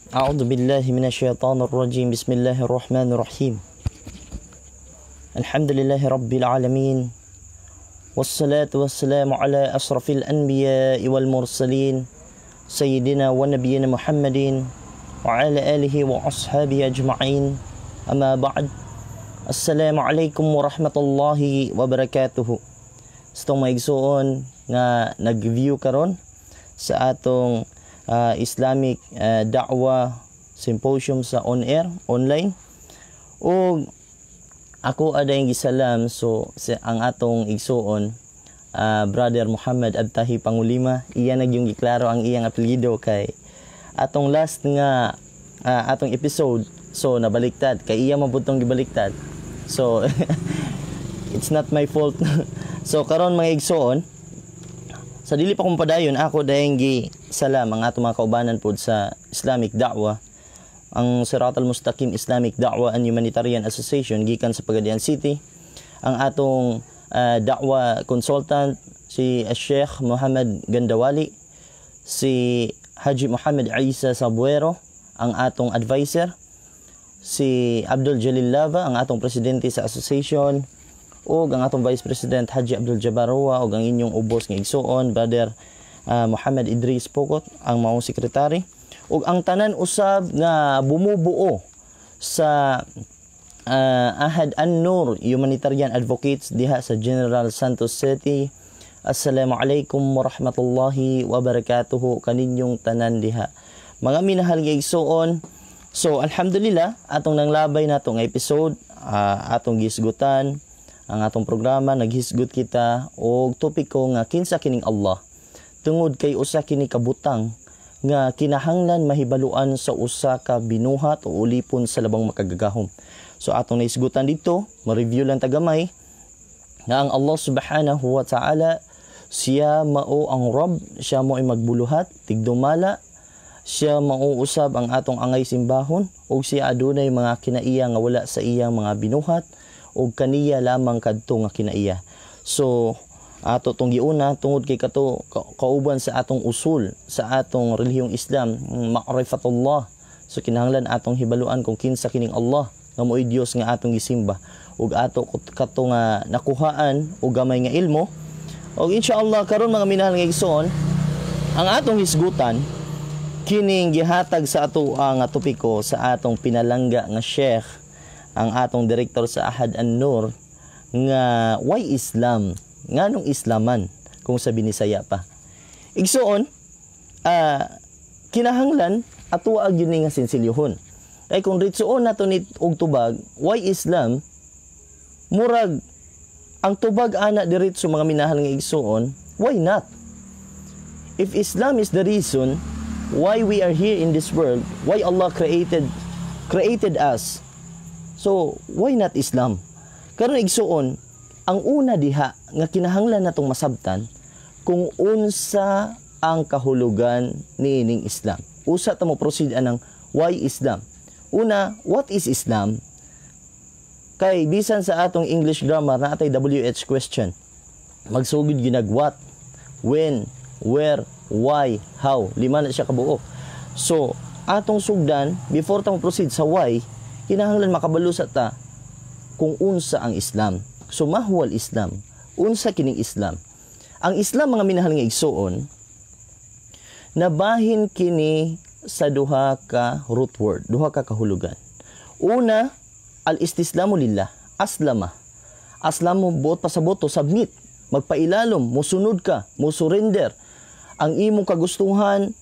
أعوذ بالله من الشيطان الرجيم. بسم الله الرحمن الرحيم. الحمد لله رب العالمين، والصلاة والسلام على أشرف الأنبياء والمرسلين سيدنا ونبينا محمد وعلى آله وأصحابه أجمعين. أما بعد، السلام عليكم ورحمة الله وبركاته. Itong maigsuon nga nag-view karon sa atong Islamic Da'wa Symposium sa on-air, online. O ako adayong gisalam ang atong igsuon, Brother Muhammad Abtahi Pangulima. Iya nagyong giklaro ang iyang apelyido kay atong last nga atong episode, so nabaliktad kay iya mabutong gibaliktad. So it's not my fault. So karon mga igsuon, sa dili pa kong padayon, ako dahing salam ang atong mga kaubanan pod sa Islamic Da'wa, ang Sirat al-Mustaqim Islamic Da'wa and Humanitarian Association gikan sa Pagadian City. Ang atong da'wa consultant si Sheikh Muhammad Gandawali, si Haji Muhammad Isa Sabuero ang atong advisor, si Abdul Jalil Lava ang atong presidente sa association, o ang atong Vice President Haji Abdul Jabarua, o ang inyong ubos ng igsuon Brother Muhammad Idris Pokot ang maong sekretary, o ang tanan usab nga bumubuo sa Ahad An-Nur Humanitarian Advocates diha sa General Santos City. Assalamualaikum warahmatullahi wabarakatuh kaninyong tanan diha mga minahal nga igsuon. So alhamdulillah, atong nanglabay nato nga episode, atong gisgutan ang atong programa, naghisgot kita og topiko nga kinsa kining Allah, tungod kay usa kini kabutang nga kinahanglan mahibaluan sa usa ka binuhat o ulipon sa labang makagagahom. So atong naisgutan dito, ma-review lang tagamay nga ang Allah subhanahu wa ta'ala, siya mao ang Rabb, siya mao ay magbuluhat, tigdumala, siya mao usab ang atong angay simbahon, ug siya adunay mga kinaiya nga wala sa iyang mga binuhat, o kaniya lamang kadto nga kinaiya. So ato tong giuna tungod kay kato kauban sa atong usul sa atong relihiyong Islam, ma'rifatullah. So kinahanglan atong hibaluan kung kinsa kining Allah nga mo'y Dios nga atong gisimba, ug ato kato nga nakuhaan og gamay nga ilmo. Og insyaallah karon mga minahal nga igsoon, ang atong hisgutan kining gihatag sa ato nga topiko sa atong pinalangga nga Sheikh, ang atong direktor sa Ahad An-Nur, nga why Islam, nganong Islaman kung sa Binisaya pa. Igsoon, kinahanglan atuag yun nga sinsilyohon. Ay kung ritsuon nato ni og tubag why Islam, murag ang tubag ana diretso mga minahal nga igsoon, why not? If Islam is the reason why we are here in this world, why Allah created us, so why not Islam? Karon igsuon, ang una diha nga kinahanglan natong masabtan kung unsa ang kahulugan niining Islam. Usa ta mo proceed anang why Islam. Una, what is Islam? Kay bisan sa atong English grammar na atay WH question, magsugod ginag what, when, where, why, how. Lima na siya kabuo. So atong sugdan before ta mo proceed sa why, kinahanglan makabalo sa ta kung unsa ang Islam. So mahuwal Islam, unsa kining Islam? Ang Islam mga minahal nga igsuon, nabahin kini sa duha ka root word, duha ka kahulugan. Una, al-istislamu lillah, aslama. Aslamo buot pasabot to submit, magpailalom, musunod ka, mo surrender. Ang imong kagustuhan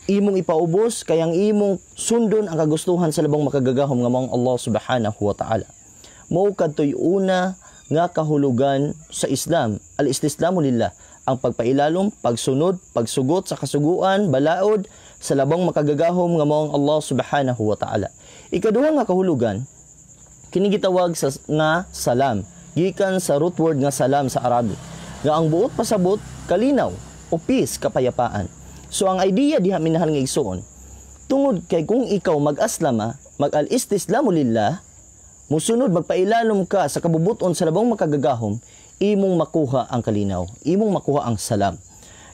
imong ipaubos, kay ang imong sundon ang kagustuhan sa labang makagagahom nga maong Allah subhanahu wa ta'ala. Mao kadtoy una nga kahulugan sa Islam, al-istislamu lillah, ang pagpailalom, pagsunod, pagsugot sa kasuguan, balaod sa labang makagagahom nga maong Allah subhanahu wa ta'ala. Ikaduha nga kahulugan, kini gitawag nga salam, gikan sa root word nga salam sa Arabic, nga ang buot pasabot kalinaw o peace, kapayapaan. So ang idea diha minahal nga igsuon, tungod kay kung ikaw mag-aslama, mag-al-istislamu lillah, musunod, magpailalom ka sa kabubuton sa labang makagagahom, imong makuha ang kalinaw, imong makuha ang salam.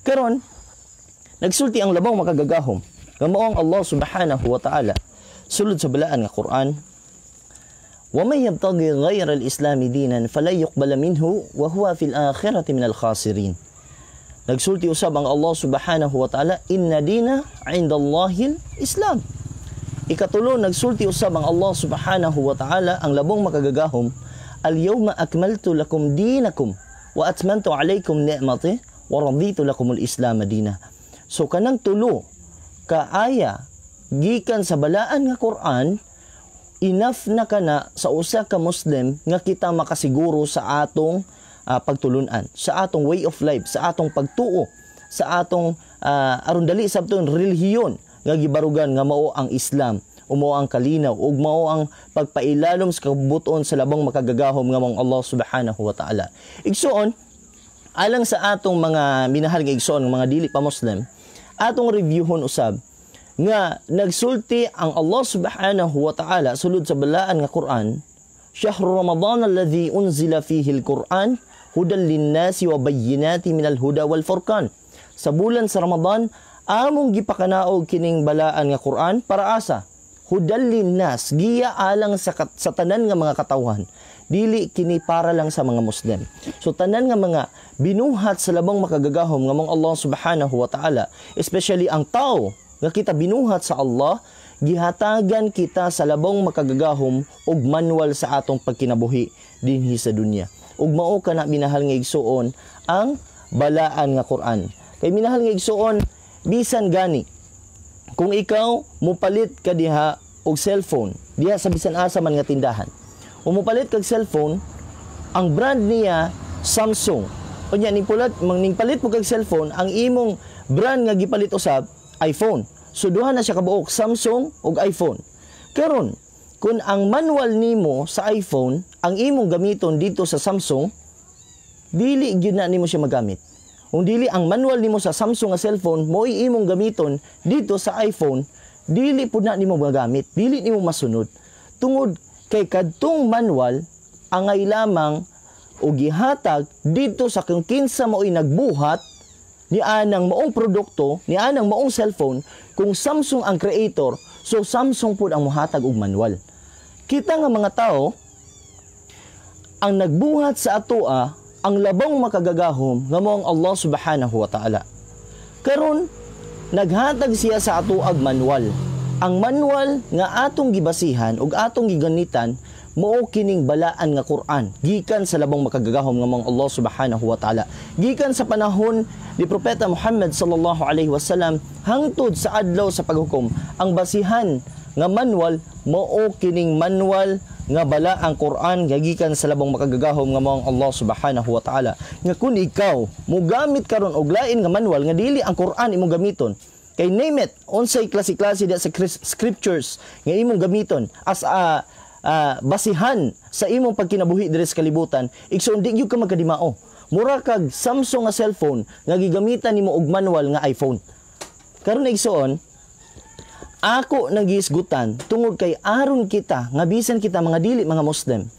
Karon, nagsulti ang labang makagagahom, nga mao ang Allah subhanahu wa ta'ala sulod sa balaan nga Quran, wa may yabtaghi ghayra al-islam dinan fala yuqbal minhu wa huwa fil akhirati min al-khasirin. Nagsulti usab ang Allah subhanahu wa ta'ala, inna dina 'indallahi al-islam. Ikatulo, nagsulti usab ang Allah subhanahu wa ta'ala ang labong makagagahom, al-yawma akmaltu lakum dinakum wa atmamtu alaykum ni'mati wa raditu lakum al-islam dina. So kanang tulo ka aya gikan sa balaan nga Quran, enough na kana sa usa ka Muslim nga kita makasiguro sa atong pagtulunan, sa atong way of life, sa atong pagtuo, sa atong aron dali sabton relihiyon nga gibarugan nga mao ang Islam, o mao ang kalinaw, ug mao ang pagpailalom sa kabubuton sa labang makagagahom nga mong Allah subhanahu wa ta'ala. Igsuon, alang sa atong mga minahal nga igsuon, mga dili pa Muslim, atong reviewhon usab nga nagsulti ang Allah subhanahu wa ta'ala sulod sa balaan nga Quran, Shahru Ramadan alladhi unzila fihi al-Quran hudan linnasi wa bayyinati minal huda wal furqan. Sa bulan sa Ramadan, among gipakanaog kining balaan nga Quran para asa? Hudan linnas, giya alang sa tanan nga mga katawhan. Dili kini para lang sa mga Muslim. So tanan nga mga binuhat sa labang makagagahom nga mong Allah subhanahu wa ta'ala, especially ang tao nga kita binuhat sa Allah, gihatagan kita sa labang makagagahom og manual sa atong pagkinabuhi dinhi sa dunya. Ug mao kana minahal nga igsuon ang balaan nga Quran. Kay minahal nga igsuon, bisan gani kung ikaw mupalit ka diha og cellphone diha sa bisan asa man nga tindahan, o mupalit kag cellphone, ang brand niya Samsung, unya ning palit mo kag cellphone, ang imong brand nga gipalit usab iPhone. So duha na siya kabuok, Samsung ug iPhone. Karon kung ang manual nimo sa iPhone ang imong gamiton dito sa Samsung, dili gyud na nimo siya magamit. Kung dili ang manual nimo sa Samsung nga cellphone mo'y imong gamiton dito sa iPhone, dili pud na nimo magamit, dili nimo masunod. Tungod kay kadtong manual angay lamang o gihatag dito sa kung kinsa mo'y nagbuhat ni anang maong produkto, ni anang maong cellphone. Kung Samsung ang creator, so Samsung pud ang mohatag og manual. Kita nga mga tao ang nagbuhat sa atoa ang labang makagagahom nga mao ang Allah subhanahu wa ta'ala. Karon naghatag siya sa ato ag manual. Ang manual nga atong gibasihan ug atong giganitan mao kining balaan nga Quran gikan sa labang makagagahom nga mao ang Allah subhanahu wa ta'ala. Gikan sa panahon ni Propeta Muhammad sallallahu alaihi wasallam hangtod sa adlaw sa paghukom, ang basihan nga manual mao kining manual nga bala ang Quran gikan sa labang makagagahom nga mao ang Allah subhanahu wa ta'ala. Nga kun ikaw mogamit karon og lain nga manual nga dili ang Quran imong gamiton, kay name it unsay klase-klase sa scriptures nga imong gamiton as basihan sa imong pagkinabuhi diri sa kalibutan, igsoon di gyud ka magkadimao. Mura kag Samsung nga cellphone nga gigamitan nimo og manual nga iPhone. Karon igsoon, ako nagisgutan tungod kay aron kita nga bisan kita mga dili mga Muslim,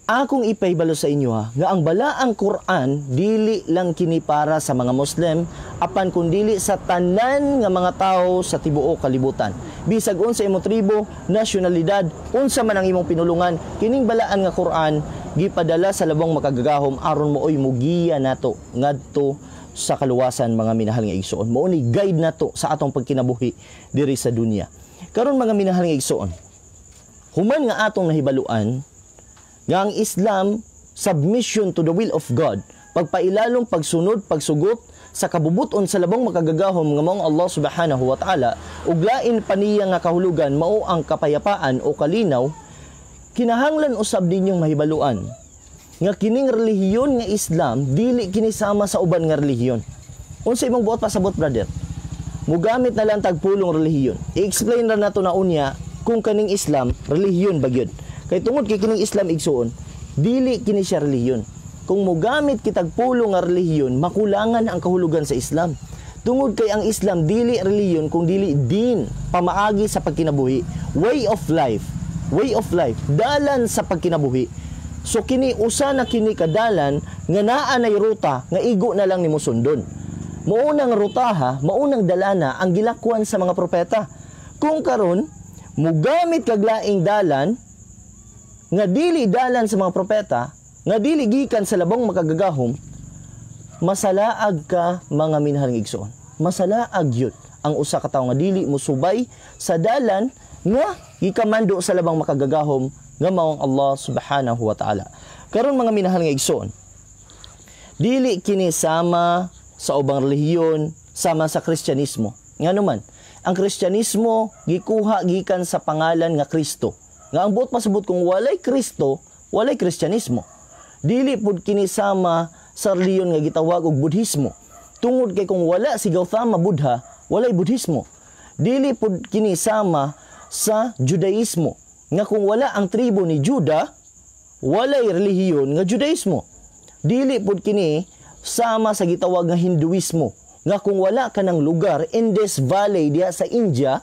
akong ipahibalo sa inyo nga ang balaang Quran dili lang kini para sa mga Muslim apan kundili sa tanan nga mga tao sa tibuok kalibutan. Bisag unsa imong tribo, nasyonalidad, unsa man ang imong pinulungan, kining balaan nga Quran gipadala sa labang makagagahom aron mooy mugiya nato ngadto sa kaluwasan mga minahal nga igsuon. Mao ni guide nato sa atong pagkinabuhi diri sa dunya. Karon mga minahal nga igsuon, human nga atong nahibaluan nga ang Islam submission to the will of God, pagpailalong pagsunod, pagsugot sa kabubuton sa labang makagagahom nga mao ang Allah subhanahu wa ta'ala, ug lain pa niya nga kahulugan mao ang kapayapaan o kalinaw. Kinahanglan usab ninyong mahibaluan nga kining relihiyon nga Islam dili kini sama sa uban nga relihiyon. Unsa imong buot pasabot, brother? Mugamit na lang tagpulong relihiyon. I-explain ra nato na unya kung kaning Islam relihiyon ba gyud. Kay tungod kay kining Islam igsuon, dili kini siya relihiyon. Kung mugamit kitag pulong nga relihiyon, makulangan ang kahulugan sa Islam. Tungod kay ang Islam dili relihiyon kung dili din, pamaagi sa pagkinabuhi, way of life, dalan sa pagkinabuhi. So kini usa na kini kadalan nga naa nay ruta nga igo na lang nimo sundon. maunang rutaha, maunang dalana ang gilakwan sa mga propeta. Kung karon mugamit kag laing dalan nga dili dalan sa mga propeta, nga dili gikan sa labong makagagahom, masalaag ka mga minahal nga igsoon. Masalaag yun ang usa ka tawo nga dili musubay sa dalan nga gikamando sa labang makagagahom nga maong Allah subhanahu wa ta'ala. Karon mga minahal nga igsoon, dili kini sama sa ubang relihiyon, sama sa Kristyanismo. Nga naman, ang Kristyanismo gikuha gikan sa pangalan nga Kristo. Nga ang buot pasabot kung walay Kristo, walay Kristyanismo. Dili pud kini sama sa relihiyon nga gitawag og Budhismo. Tungod kay kung wala si Gautama Buddha, walay Budhismo. Dili pud kini sama sa Judaismo. Nga kung wala ang tribo ni Juda, walay relihiyon nga Judaismo. Dili pud kini sama sa gitawag nga Hinduismo. Nga kung wala ka ng lugar, Indus Valley diha sa India,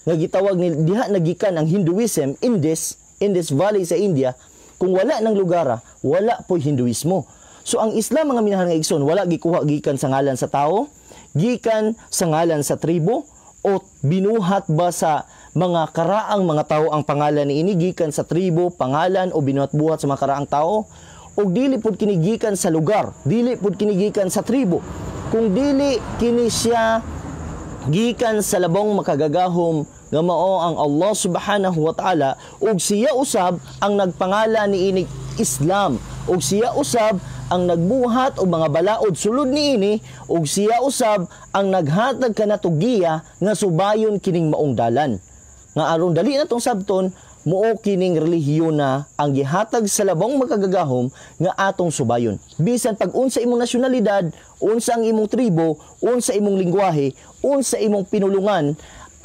nga gitawag ni diha nagikan ang Hinduism, Indus Valley sa India, kung wala ng lugar, wala po Hinduismo. So ang Islam mga minahal nga igsoon, wala gikuha gikan sa ngalan sa tao, gikan sa ngalan sa tribo, o binuhat ba sa mga karaang mga tao ang pangalan ni ini gikan sa tribo, pangalan o binuhat-buhat sa mga karaang tao, o dili pud kini gikan sa lugar, dili pud kini gikan sa tribo. Kung dili kini siya gikan sa labong makagagahom nga mao ang Allah subhanahu wa ta'ala, ug siya usab ang nagpangalan ni ini Islam, ug siya usab ang nagbuhat og mga balaod sulod niini, ug siya usab ang naghatag kanatugiya nga subayon kining maong dalan. Nga aron dali na tong sabton, muo kining relihiyon na ang gihatag sa labong makagagahom nga atong subayon. Bisan pag unsa imong nasyonalidad, unsa ang imong tribo, unsa imong lingwahe, unsa imong pinulungan,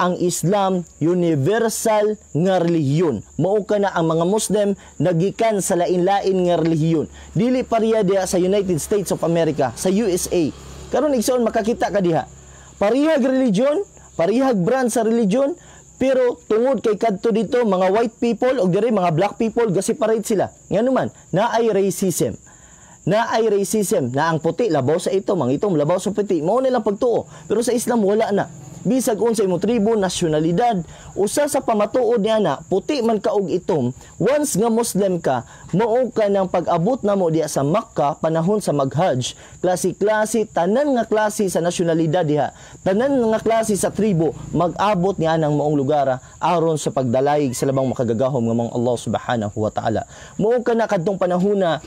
ang Islam universal nga relihiyon. Mao kana ang mga Muslim nagikan sa lain-lain nga relihiyon. Dili pareha diha sa United States of America, sa USA. Karon igsoon makakita ka diha. Parehag religion, parehag brand sa religion, pero tungod kay kadto dito mga white people o diri mga black people ga-separate sila. Nganuman, naay racism. Naay racism na ang puti labaw sa ito, mang itom labaw sa puti. Mao nilang pagtuo. Pero sa Islam wala na. Bisag unsa imong tribo, nasyonalidad, usa sa pamatuod niya na puti man ka og itom, once nga Muslim ka, mao ka ng pag-abot namo diha sa Makkah panahon sa mag-Hajj, klase-klase, tanan nga klase sa nasyonalidad diha, tanan nga klase sa tribo, mag-abot niya ng maong lugar aron sa pagdalayig sa labang makagagahom nga mong Allah subhanahu wa ta'ala. Mao ka na kadtong panahon na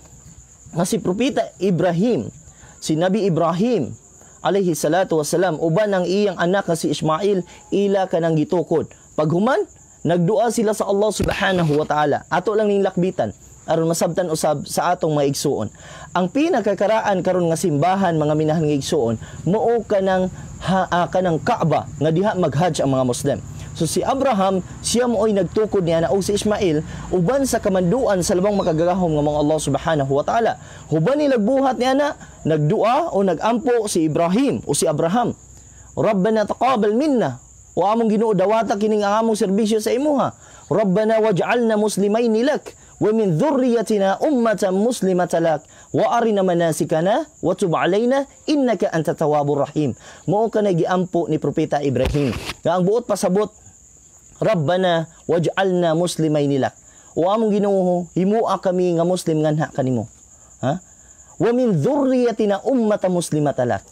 nga si Propeta Ibrahim, si Nabi Ibrahim alayhi salatu wassalam, uban ang iyang anak na si Ismail, ila ka nang gitukod. Paghuman, nagdua sila sa Allah subhanahu wa ta'ala. Ato lang ning lakbitan, aron masabtan usab sa atong mga igsuon. Ang pinakakaraan karon nga simbahan, mga minahal nga igsuon, mao kanang Kaaba, nga diha mag-Hajj ang mga Muslim. So si Abraham, siya mooy nagtukod niya na o si Ismail, uban sa kamanduan sa labang makagagahom nga mga Allah subhanahu wa ta'ala. Huban ni nagbuhat niya na, nagdua o nagampo si Ibrahim o si Abraham. Rabbana taqabbal minna, o among Ginoo dawata kining among serbisyo sa imuha. Rabbana waj'alna muslimaini lak wa min dhurriyyatina ummatan muslimatan lak wa arina manasikana wa tub alaina innaka antat tawwabur rahim. Mao ka nagiampo ni Propeta Ibrahim nga ang buot pasabot, Rabbana waj'alna muslimaini lak, o among Ginoo himua kami nga Muslim nganha kanimo. Ha? Wa min dhurriyyatina ummatan muslimatan lak,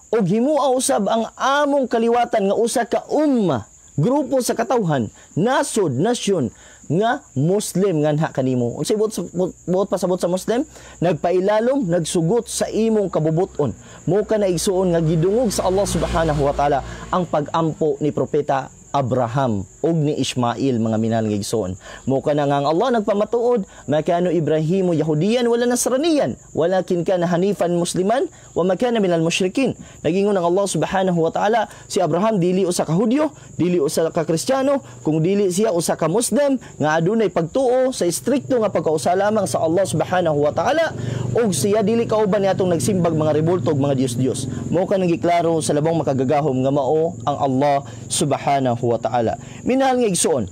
og himua usab ang among kaliwatan nga usa ka umma, grupo sa katawhan, nasod, nasyon nga Muslim nganha kanimo. Unsay buot pasabot sa Muslim? Nagpailalom, nagsugot sa imong kabubuton. Mo ka na igsuon nga gidungog sa Allah subhanahu wa ta'ala ang pag-ampo ni Propeta Abraham ug ni Ismail, mga minahal nga igsoon. Mo kana nga ang Allah nagpamatuod, makano Ibrahimu Yahudiyan wala Nasraniyan, walakin kana hanifan musliman wa makana minal musyrikin. Nagingon ang Allah subhanahu wa ta'ala, si Abraham dili usa ka Hudyo, dili usa ka Kristiyano, kung dili siya usa ka Muslim nga adunay pagtuo sa istrikto nga pagkausa lamang sa Allah subhanahu wa ta'ala, ug siya dili kauban ni atong nagsimbag mga rebulto ug mga Dios-Dios. Mo ka nang giklaro sa labang makagagahom nga mao ang Allah subhanahu wa ta'ala. Minahal nga igsoon,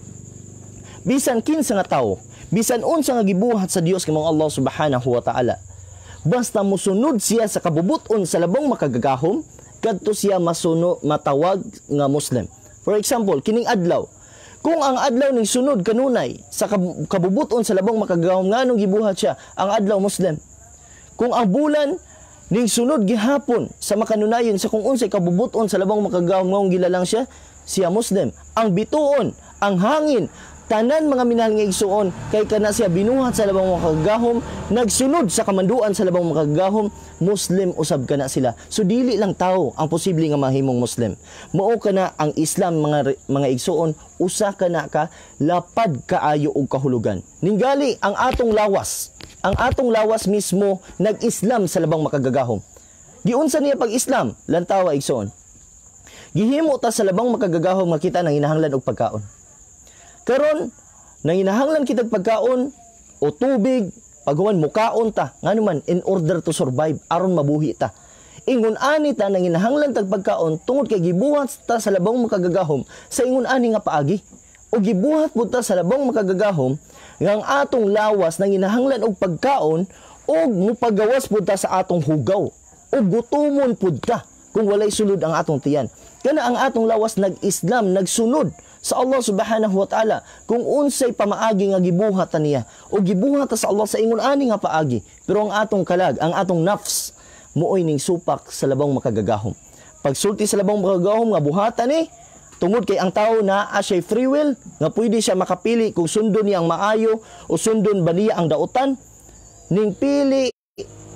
bisan kinsa nga tawo, bisan unsa nga gibuhat sa Dios kay Allah subhanahu wa ta'ala, basta musunod siya sa kabubuton sa labong makagagahom, kadto siya matawag nga Muslim. For example, kining adlaw, kung ang adlaw ning sunod kanunay sa kabubuton sa labong makagagahom nganong gibuhat siya, ang adlaw Muslim. Kung ang bulan ning sunod gihapon sa makanunayon sa kung unsay kabubuton sa labong makagagahom ngong gilalang siya Muslim. Ang bituon, ang hangin, tanan mga minahal nga igsuon, kay kana siya binuhat sa labang makagagahom, nagsunod sa kamanduan sa labang makagagahom, Muslim usab kana sila. So dili lang tao ang posible nga mahimong Muslim. Mao kana ang Islam mga igsuon, usa kana ka lapad kaayo og kahulugan. Ningali ang atong lawas mismo nag-Islam sa labang makagagahom. Giunsa niya pag-Islam? Lantawa igsuon. Gihimo ta sa labang makagagahom nga kita nang hinahanglan og pagkaon. Karon nanginahanglan kitag pagkaon o tubig, paghuman mukaon ta, nganuman in order to survive aron mabuhi ta. Ingon ani ta nanginahanglan tag pagkaon tungod kay gibuhat ta sa labang makagagahom sa ingon ani nga paagi. O gibuhat pud ta sa labang makagagahom nga ang atong lawas nanginahanglan og pagkaon ug mupagawas pud ta sa atong hugaw. O gutomon pud ta kung walay sulod ang atong tiyan. Kana ang atong lawas nag-Islam, nagsunod sa Allah subhanahu wa ta'ala kung unsay pamaagi nga gibuhat niya o gibuhat sa Allah sa ingon ani nga paagi. Pero ang atong kalag, ang atong nafs muoy ning supak sa labang makagagahom. Pagsulti sa labang makagagahom nga buhatan ni tungod kay ang tao na siya free will nga pwede siya makapili kung sundon niya ang maayo o sundon ba niya ang dautan, ning pili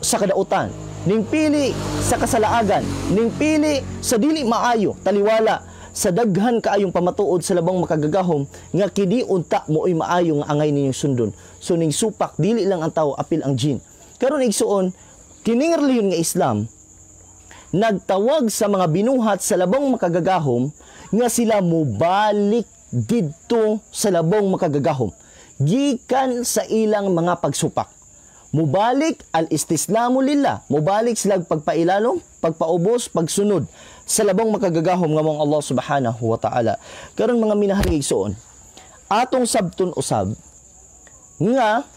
sa kadautan, ning pili sa kasalaagan, ning pili sa dili maayo, taliwala sa daghan kaayong pamatuod sa labang makagagahom nga kini unta mooy maayo nga angay ninyong sundon. So ning supak dili lang ang tao apil ang jin. Karon igsuon kining relihiyon nga Islam nagtawag sa mga binuhat sa labang makagagahom nga sila mubalik didto sa labang makagagahom gikan sa ilang mga pagsupak. Mubalik al-istislamu lillah. Mubalik sila pagpailalom, pagpaubos, pagsunod sa labang makagagahom nga mong Allah subhanahu wa ta'ala. Karon mga minahal igsuon, atong sabton usab nga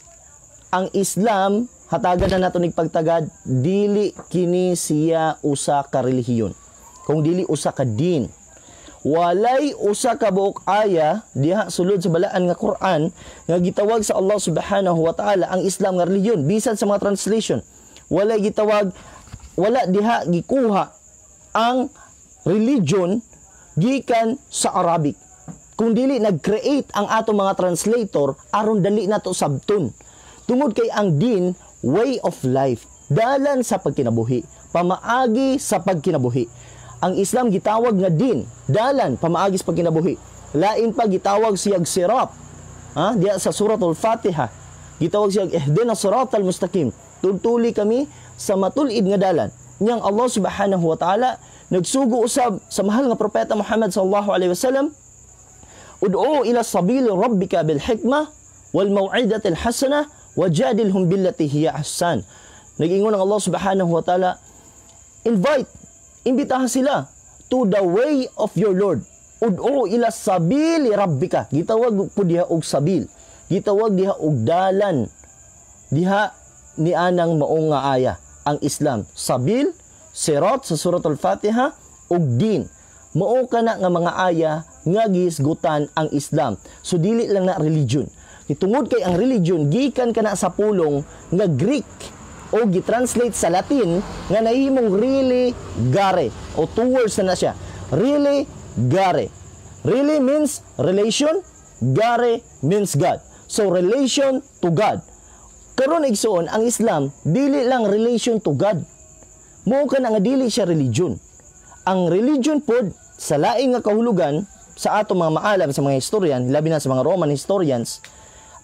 ang Islam hatagan na nato nigpagtagad dili kini siya usa ka relihiyon. Kung dili usa ka din. Walay usa ka buok aya diha sulod sa balaan nga Quran nga gitawag sa Allah subhanahu wa ta'ala ang Islam nga relihiyon bisan sa mga translation. Walay gitawag, wala diha gikuha ang religion gikan sa Arabic. Kung dili nag-create ang atong mga translator aron dali nato sabton. Tungod kay ang din way of life, dalan sa pagkinabuhi, pamaagi sa pagkinabuhi. Ang Islam gitawag nga din, dalan, pamaagi sa pagkinabuhi. Lain pa gitawag siyag sirat. Diya sa suratul Fatiha. Gitawag siyag ihdinas siratal mustaqim. Tultuli kami sa matulid nga dalan. Niyang Allah subhanahu wa ta'ala nagsugo usab sa mahal nga propeta Muhammad sallallahu alaihi wasallam, ud'u ila sabili rabbika bil hikmah wal mau'izatil hasanah wajadilhum billati hiya ahsan. Nag-ingon ang Allah subhanahu wa ta'ala, imbitahan sila to the way of your Lord. Ud'u ila sabili rabbika. Gitawag po diha og sabil. Gitawag diha og dalan. Diha ni anang maong nga aya ang Islam. Sabil, sirat sa suratul Fatiha og din. Mao kana nga mga aya nga gihisgutan ang Islam. So dili lang na religion. Tungod kay ang religion gikan kana sa pulong nga Greek o gitranslate sa Latin nga nahimong really gare o two words na siya. Really gare. Really means relation, gare means God. So relation to God. Karon igsuon ang Islam dili lang relation to God. Mao kana nga dili siya religion. Ang religion pod sa laing nga kahulugan sa ato mga maalam sa mga historian, labi na sa mga Roman historians,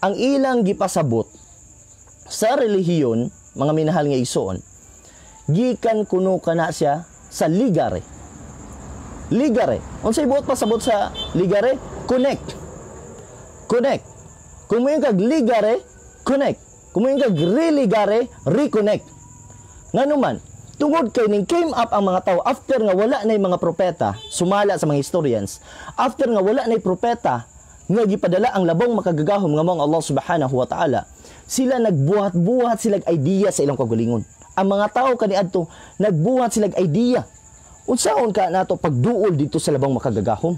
ang ilang gipasabot sa relihiyon, mga minahal nga igsuon, gikan kuno kana siya sa ligare. Ligare. Unsay buot pasabot sa ligare? Connect. Connect. Kung may kag ligare, connect. Kung may kag religare, reconnect. Nganuman, tungod kay ning came up ang mga tao after nga wala nay mga propeta, sumala sa mga historians, after nga wala nay propeta nga gipadala ang labong makagagahom nga mong Allah subhanahu wa ta'ala, sila nagbuhat-buhat silang idea sa ilang kagalingon. ang mga tao kaniadto nagbuhat silang idea unsaon ka nato pagduol dito sa labang makagagahom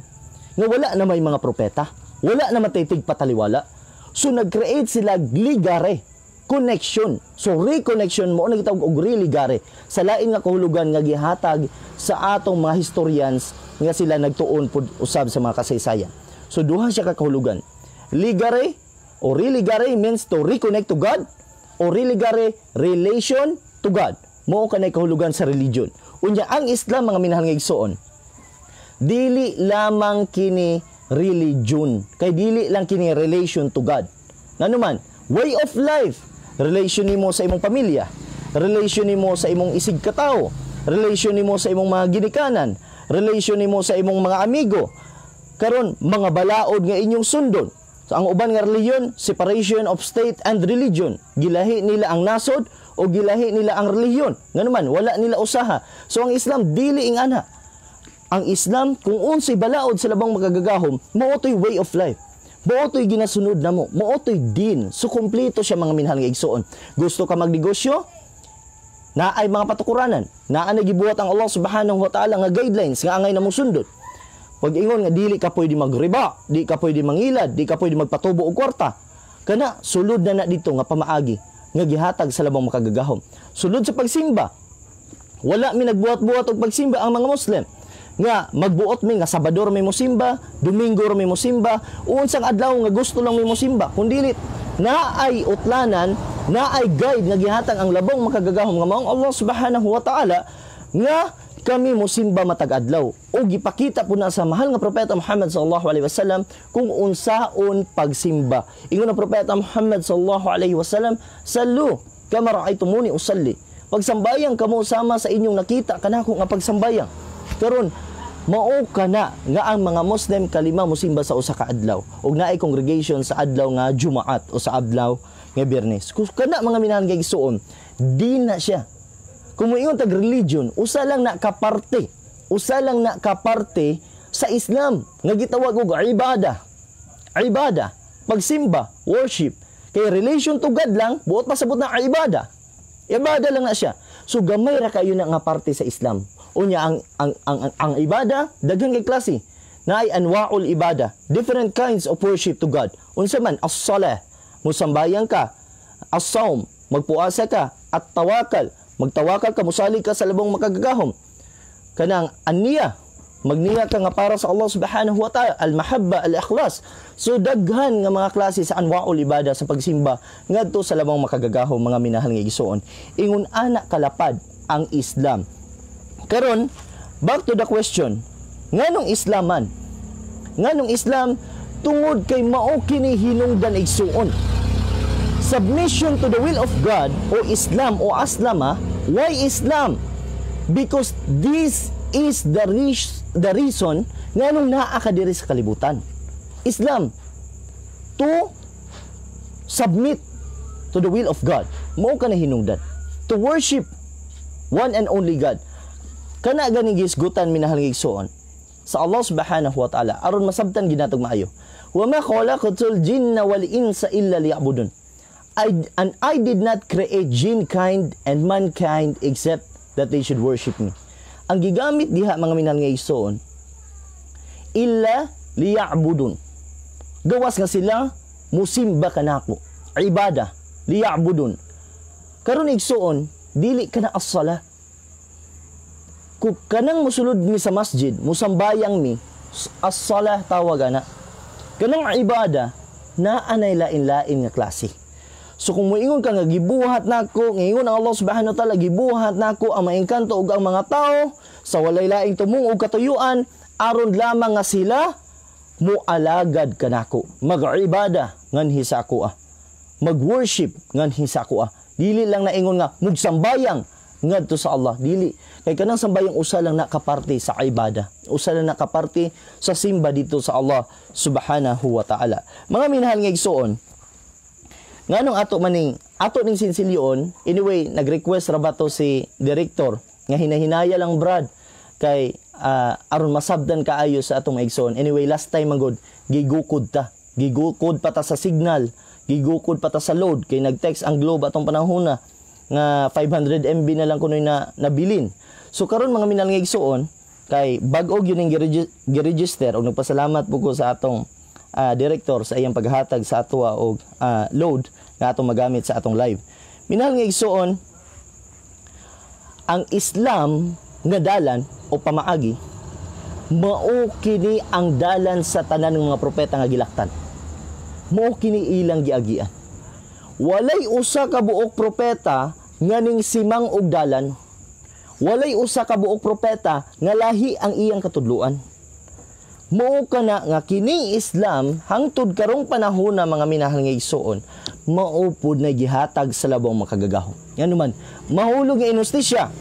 nga wala na may mga propeta, wala na mataytig pataliwala. So nag-create sila ligare, connection. So reconnection mo na gitawag og religare sa lain nga kahulugan nga gihatag sa atong mga historians nga sila nagtuon pud usab sa mga kasaysayan. So duha siya ka kahulugan. Ligare o religare means to reconnect to God, o religare relation to God. Mao kanay kahulugan sa religion. Unya ang Islam mga minahal nga igsoon, dili lamang kini religion, kay dili lang kini relation to God. Nanuman, way of life, relation nimo sa imong pamilya, relation nimo sa imong isig katao, relation nimo sa imong mga ginikanan, relation nimo sa imong mga amigo. Karon mga balaod nga inyong sundon. So, ang uban nga religion, separation of state and religion. Gilahi nila ang nasod o gilahi nila ang religion. Nganuman, wala nila usaha. So ang Islam dili ing ana. Ang Islam kung unsay balaod sa labang magagagahom, mao toy way of life. Mao toy ginasunod namo, mao toy din. So kumpleto siya mga minahal nga igsoon. Gusto ka magnegosyo? Naay mga patukuranan. Naa na gibuhat ang Allah Subhanahu wa Ta'ala nga guidelines nga angay namong sundot. Pag ingon nga dili ka pwede magriba, di ka pwede mangilad, di ka pwede magpatubo og kwarta. Kana sulod na dito nga pamaagi nga gihatag sa labang makagagahom. Sulod sa pagsimba, wala mi nagbuhat-buhat og pagsimba ang mga Muslim. Nga magbuot mi nga Sabado may mosimba, Domingo may mosimba, unsang adlaw nga gusto lang may mosimba. Kundilit naay utlanan, naay guide nga gihatag ang labang makagagahom nga maong Allah Subhanahu wa Ta'ala nga kami mosimba matag adlaw. O gipakita po na sa mahal nga propeta Muhammad sallallahu alaihi wasallam kung unsaon pagsimba. Ingon ang propeta Muhammad sallallahu alaihi wasallam, "Sallu kama ra'aytumuni usalli." Pagsambayang kamo sama sa inyong nakita kanako nga pagsambayang. Karon mao kana nga ang mga Muslim kalima mosimba sa usa ka adlaw. Ug naay congregation sa adlaw nga Jumaat o sa adlaw nga Biyernes. Kana mga minahan nga igsuon, di na siya. Kung moingon tag religion, usa lang na kaparte. Usa lang na kaparte sa Islam nga gitawag og ibada. Ibada, pagsimba, worship. Kay relation to God lang, buot pasabot na ibada. Ibada lang na siya. So gamay ra kayo na nga parte sa Islam. Unya ang ibada daghang kay klase. Naay anwaul ibada, different kinds of worship to God. Unsa man as-salah, musambayang ka, as-saum, magpuasa ka, at tawakal, magtawakal ka, musali ka sa labang makagagahom. Kanang aniya, magniya ka nga para sa Allah Subhanahu wa Ta'ala, al-mahabba, al-ikhlas. So daghan nga mga klase sa anwaul ibada sa pagsimba ngadto sa labang makagagahom mga minahal nga igsoon. Ingon ana kalapad ang Islam. Karon, back to the question. Nganong Islaman? Nganong Islam tungod kay mao kini hinungdan igsuon. Submission to the will of God o Islam o aslama. Why Islam? Because this is the reason nganong naa ka diri sa kalibutan. Islam to submit to the will of God. Mao ka na hinungdan. To worship one and only God. Kana ganing gisgutan minahal nga igsoon sa Allah Subhanahu wa Ta'ala aron masabtan ginatog maayo. Wa ma khalaqatul jinna wal insa illa liya'budun. I did not create jinkind and mankind except that they should worship me. Ang gigamit diha mga minahal nga igsoon illa liya'budun. Gawas nga sila musimba kanako. Ibada liya'budun. Karon igsoon dili kana as-salah. Kung kanang musulod mi sa masjid, musambayang mi, as-salah tawag ana. Kanang ibada, naanay lain-lain nga klase. So kung moingon ka nga gibuhat nako, ngayon ang Allah Subhanahu wa Ta'ala gibuhat nako ang maengkanto ug ang mga tao sa walay laing tumong ug katuyuan aron lamang nga sila mualagad kanako. Mag-ibada nganhi sa ako mag-worship nganhi sa ako Dili lang naingon nga mugsambayang ngadto sa Allah, dili. Kay kanang sambayang usa lang nakaparte sa ibada. Usa lang nakaparte sa simba dito sa Allah Subhanahu wa Ta'ala. Mga minahal nga igsoon, nganong ato ning sinsilyon, anyway, nag-request ra ba to si director nga hinahinaya lang Brad kay aron masabdan kaayo sa atong igsoon. Anyway, last time magod gigukod ta. Gigukod pa ta sa signal, gigukod pa ta sa load kay nag-text ang Globe atong panahon na nga 500 MB na lang kunoy na nabilin. So karon mga minal nga igsuon kay bag-og yun yung gi-register og nagpasalamat po ko sa atong director sa iyang paghatag sa atwa og load nga atong magamit sa atong live. Minal nga igsuon, ang Islam nga dalan o pamaagi mao kini ang dalan sa tanan ng mga propeta nga gilaktan. Mao kini ilang giagian. Walay usa ka buok propeta nga ning simang og dalan. Walay usa ka buok propeta nga lahi ang iyang katudloan. Mao kana nga kini Islam hangtod karong panahon na mga minahal nga igsuon, mao pud na gihatag sa labong makagagahom. Yan naman, mahulog nga inustisya.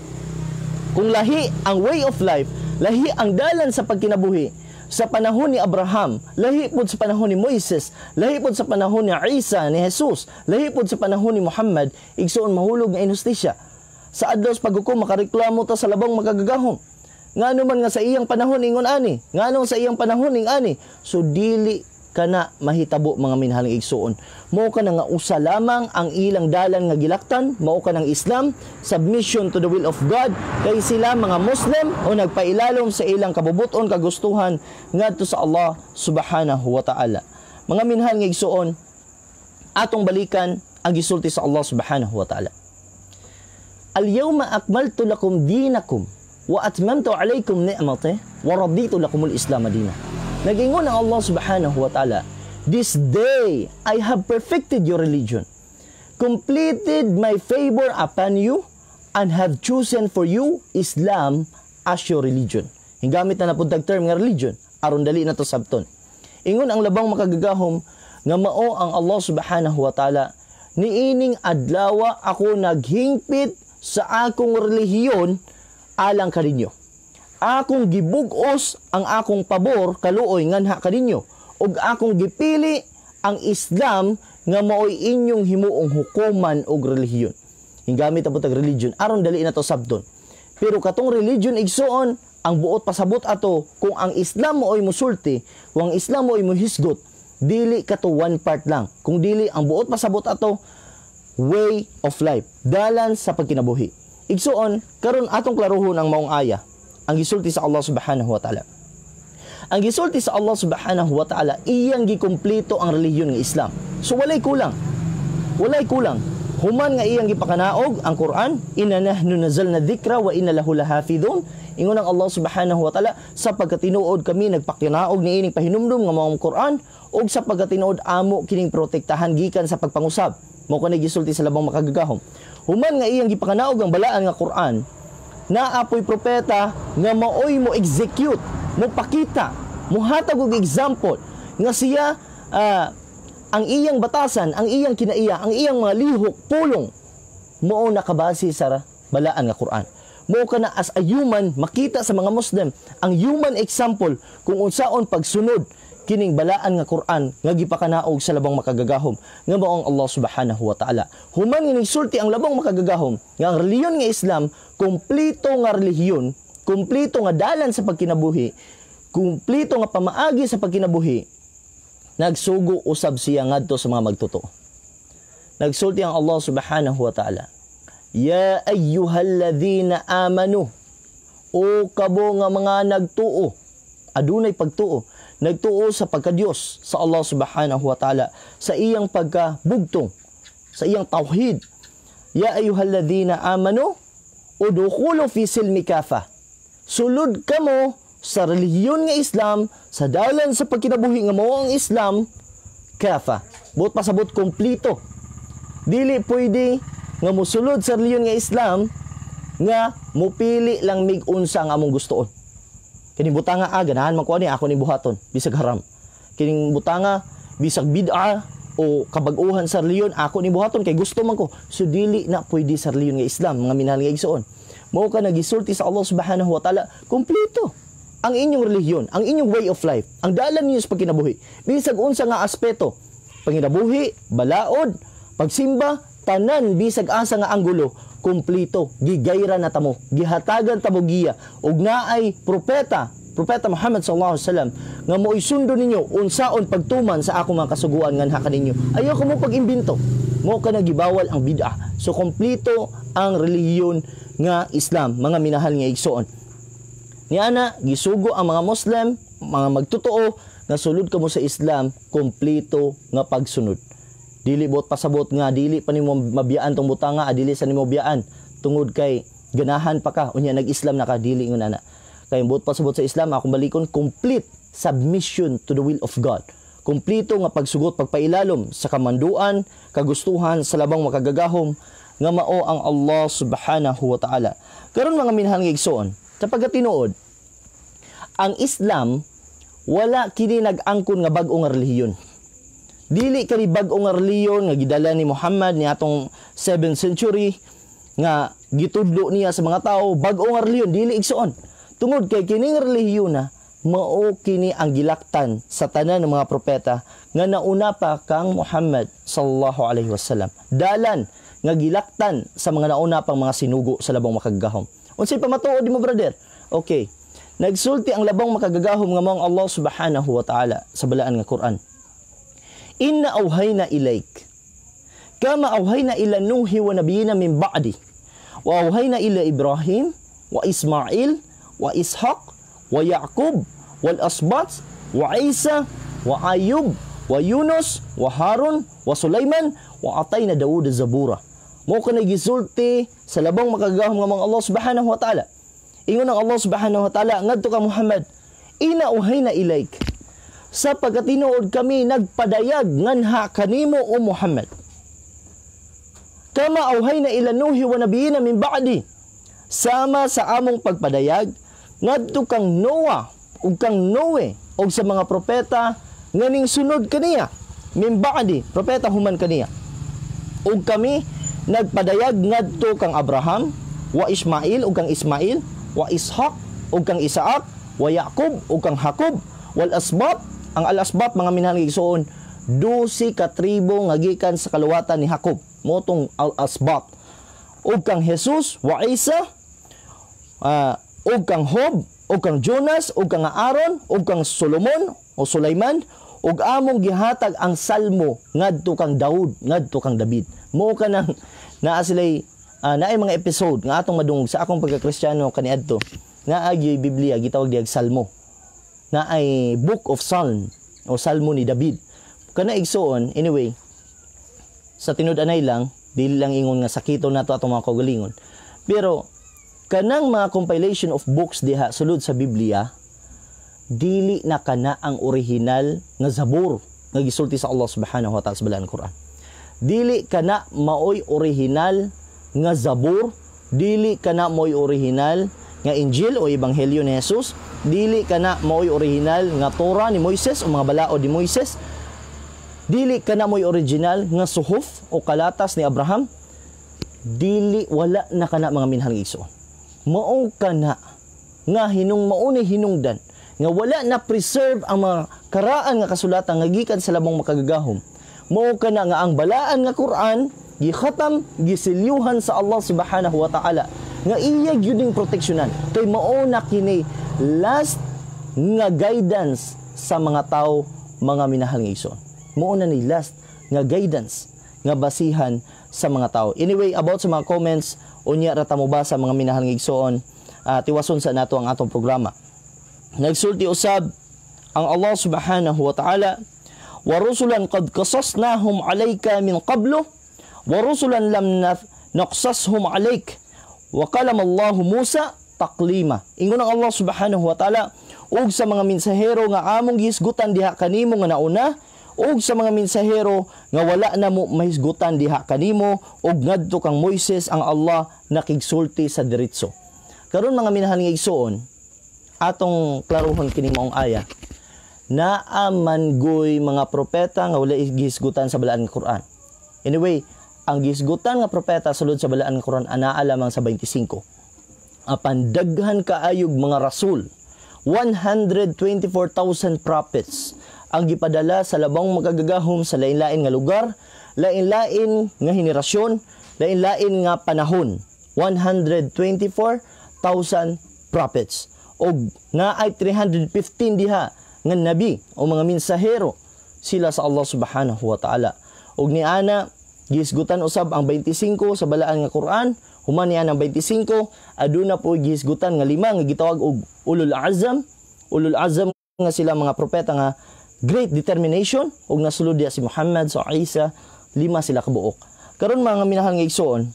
Kung lahi ang way of life, lahi ang dalan sa pagkinabuhi sa panahon ni Abraham, lahi pod sa panahon ni Moises, lahi pod sa panahon ni Isa, ni Jesus, lahi pod sa panahon ni Muhammad, igsuon mahulog nga inustisya. Sa adlaw sa paghukom makareklamo ta sa labang makagagahom. Ngano man nga sa iyang panahon ingon ani, ngano sa iyang panahon ing ani. So dili kana mahitabo mga minhaling igsuon. Mao kana nga usa lamang ang ilang dalan nga gilaktan, mao kanang Islam, submission to the will of God, kay sila mga Muslim o nagpailalom sa ilang kabubuton kagustuhan ngadto sa Allah subhanahu wa ta'ala. Mga minhal nga igsuon, atong balikan ang gisulti sa Allah subhanahu wa ta'ala. Al-yawma akmaltu lakum dinakum wa atmamtu alaykum ni'mati wa raditu lakumul Islam dinan. Nagingon ang Allah subhanahu wa ta'ala, this day I have perfected your religion, completed my favor upon you, and have chosen for you Islam as your religion. Hinggamit na napuntag term nga religion, aron dali na to sabton. Ingon ang labang makagagahom nga mao ang Allah subhanahu wa ta'ala, niining adlawa ako naghingpit sa akong relihiyon alang kaninyo. Akong gibug-os ang akong pabor kaluoy nganha kaninyo ug akong gipili ang Islam nga maoy inyong himuong hukuman og relihiyon. Hinggamit ang putag religion aron dali na to sabton. Pero katong religion igsuon ang buot pasabot ato kung ang Islam maoy musulti, kung ang Islam maoy muhisgot, dili kato one part lang. Kung dili ang buot pasabot ato way of life, dalan sa pagkinabuhi. Igsuon karon atong klaruhon ang maong aya. Ang gisulti sa Allah subhanahu wa ta'ala. Ang gisulti sa Allah subhanahu wa ta'ala, iyang gikumpleto ang relihiyon ng Islam. So walay kulang. Walay kulang. Human nga iyang gipakanaog ang Quran, inna nahnu nazalna dhikra wa inna lahu lahafidhun. Ingon ang Allah subhanahu wa ta'ala, sa pagkatinuod kami nagpakinaog ni ining pahinumdum nga maong Quran, ug sa pagkatinuod amo kining protektahan gikan sa pagpangusab. Mao kanay gisulti sa labang makagagahom. Human nga iyang gipakanaog ang balaan nga Quran, naapoy propeta nga maoy mo execute, mo pakita, mo hatag og example nga siya ang iyang batasan, ang iyang kinaiya, ang iyang mga lihok, pulong mao nakabase sa balaan nga Quran. Mao kana as a human makita sa mga Muslim ang human example kung unsaon pagsunod kining balaan nga Quran nga gipakanaog sa labang makagagahom nga mao ang Allah subhanahu wa ta'ala. Human nga sulti ang labang makagagahom nga ang relihiyon nga Islam, kumpleto nga relihiyon, kumpleto nga dalan sa pagkinabuhi, kumpleto nga pamaagi sa pagkinabuhi, nagsugo usab siya ngadto sa mga magtotoo. Nagsulti ang Allah subhanahu wa ta'ala, ya ayyuhalladhina amanu, o kabo nga mga nagtuo, adunay pagtuo, nagtuo sa pagka-Diyos sa Allah subhanahu wa ta'ala, sa iyang pagkabugtong, sa iyang tawhid. Ya ayyuhalladhina amanu, udkhulu fi silmi kafa. Sulod kamo sa relihiyon nga Islam, sa dalan sa pagkinabuhi nga mao ang Islam, kafa. Buot pasabot kompleto. Dili pwede nga mosulod sa relihiyon nga Islam nga mupili lang mig-unsa ang among gustoon. Kining butanga ganahan man ko ani ako ni buhaton bisag haram. Kining butanga bisag bid'a o kabag-uhan sa reliyon ako ni buhaton kay gusto man ko. So dili na pwede sa reliyon nga Islam mga minahal nga igsoon. Mao ka nagisulti sa Allah subhanahu wa ta'ala, kumpleto ang inyong relihiyon, ang inyong way of life, ang dalan ninyo sa pagkinabuhi. Bisag unsa nga aspeto, panginabuhi, balaod, pagsimba, tanan bisag asa nga anggulo, kumpleto, gigayra na tamo, gihatagan tamo giya, ug naay propeta Muhammad sallallahu alaihi wasallam nga mo'y sundo ninyo unsaon pagtuman sa akong mga kasuguan nganha kaninyo. Ayaw ko mo pag-imbento. Mo ka nagibawal ang bid'ah. So kumpleto ang relihiyon nga Islam, mga minahal nga igsoon. Niana gisugo ang mga Muslim, mga magtotoo nga sulod kamo sa Islam, kompleto nga pagsunod. Dili bot pasabot nga dili pa nimo mabiyaan tong butanga, dili sa nimo biyaan tungod kay ganahan pa ka unya nag-Islam na ka, dili ngon ana. Kay bot pasabot sa Islam akong balikon complete submission to the will of God. Kompleto nga pagsugot, pagpailalom sa kamanduan, kagustuhan sa labang makagagahom nga mao ang Allah subhanahu wa ta'ala. Karon mga minahal nga igsoon, sa pagkatinuod, ang Islam wala kini nag-angkon nga bag-o nga relihiyon. Dili kani bag-o nga relihiyon nga gidala ni Muhammad ni atong 7th century nga gitudlo niya sa mga tao, bag-o nga relihiyon, dili igsoon. Tungod kay kining relihiyon na mao kini ang gilaktan sa tanan ng mga propeta nga nauna pa kang Muhammad sallallahu alaihi wasallam. Dalan nga gilaktan sa mga nauna pang mga sinugo sa labang makagagahom. Unsay pamatuod mo, brother? Okay. Nagsulti ang labang makagagahom nga mao ang Allah subhanahu wa ta'ala sa balaan nga Quran. Inna awhayna ilayk kama awhayna ila Nuhi wa nabiyina min ba'di wa awhayna ila Ibrahim wa Ismail wa Ishaq wa Yaqub wal asbat wa Isa wa Ayub wa Yunus wa Harun wa Sulaiman wa atayna Daud zabura. Mo kana gisulti sa labang makagahom nga mga Allah subhanahu wa ta'ala. Ingon ang Allah subhanahu wa ta'ala ngadto ka Muhammad, ina uhayna ilayk, sa pagkatinuod kami nagpadayag nganha kanimo o Muhammad. Kama uhayna ila Nuhi wa nabiyina min ba'di, sama sa among pagpadayag ngadto kang Noah ug kang Noe ug sa mga propeta nganing sunod kaniya min ba'di, propeta human kaniya. Ug kami nagpadayag ngadto kang Abraham wa Ismail ug kang Ismail wa Ishaq ug kang Isaak wa Yaqub ug kang Jacob wal asbat, ang al-asbat mga minahal nga igsoon 12 ka tribo nga gikan sa kaluwatan ni Jacob, motong al-asbat. Ug kang Jesus wa Isa ug kang Hob, ug kang Jonas, ug kang Aaron, ug kang Solomon o Sulaiman, ug among gihatag ang salmo ngadto kang Daud, ngadto kang David. Mo ka nang naa sila'y naay mga episode nga atong madungog sa akong pagka-Kristiyano kaniadto nga agi Biblia gitawag diag salmo. Naay Book of Psalm o Salmo ni David. Kana igsoon anyway sa tinud-anay lang dili lang ingon nga sakito nato atong mga kaugalingon. Pero kanang mga compilation of books diha sulod sa Biblia, dili na kana ang original nga Zabur nga gisulti sa Allah subhanahu wa ta'ala sa balaan Quran. Dili kana maoy original nga Zabur, dili kana maoy original nga Injil o Ebanghelyo ni Jesus, dili kana maoy original nga Torah ni Moises o mga balao ni Moises, dili kana maoy original nga suhuf o kalatas ni Abraham, dili wala na kana mga minhal nga igsoon. Mao kana nga mauni hinungdan nga wala na preserve ang mga karaan nga kasulatan nga gikan sa labang makagagahom. Mao kana nga ang balaan nga Quran gikhatam gisilyuhan sa Allah subhanahu wa ta'ala nga iya gyuding proteksyonan kay mao na kini last nga guidance sa mga tao, mga minahal nga igsoon. Mao na ni last nga guidance nga basihan sa mga tao. Anyway, about sa mga comments unya ra ta mo ba sa mga minahal nga igsoon, tiwason sa nato ang atong programa. Nagsulti usab ang Allah subhanahu wa ta'ala, wa rusulan qad qasasnahum alayka min qablu wa rusulan lam naqsashum alayk wa kalama Allah Musa taklima. Ingon ang Allah subhanahu wa ta'ala ug sa mga mensahero nga among gihisgutan diha kanimo nga nauna ug sa mga mensahero nga wala na mo mahisgutan diha kanimo ug ngadto kang Moises ang Allah nakigsulti sa diretso. Karon mga minahal nga igsoon, atong klaruhon kini maong aya. Naamangoy mga propeta nga wala gihisgutan sa balaan nga Quran. Anyway, ang gihisgutan nga propeta sulod sa balaan nga Quran anaa lamang sa 25. Apan daghan kaayog mga rasul, 124,000 prophets ang gipadala sa labang magagagahom sa lain-lain nga lugar, lain-lain nga henerasyon, lain-lain nga panahon. 124,000 prophets. O nga ay 315 diha nga nabi o mga mensahero sila sa Allah subhanahu wa ta'ala. Og ni ana gisgutan usab ang 25 sa balaan nga Quran, Human niya ng 25 aduna po gihisgutan nga 5 nga gitawag og ulul azam. Ulul azam nga sila mga propeta nga great determination ug nasulod diya si Muhammad sa Isa, 5 sila kabuok. Karon mga minahal nga igsoon,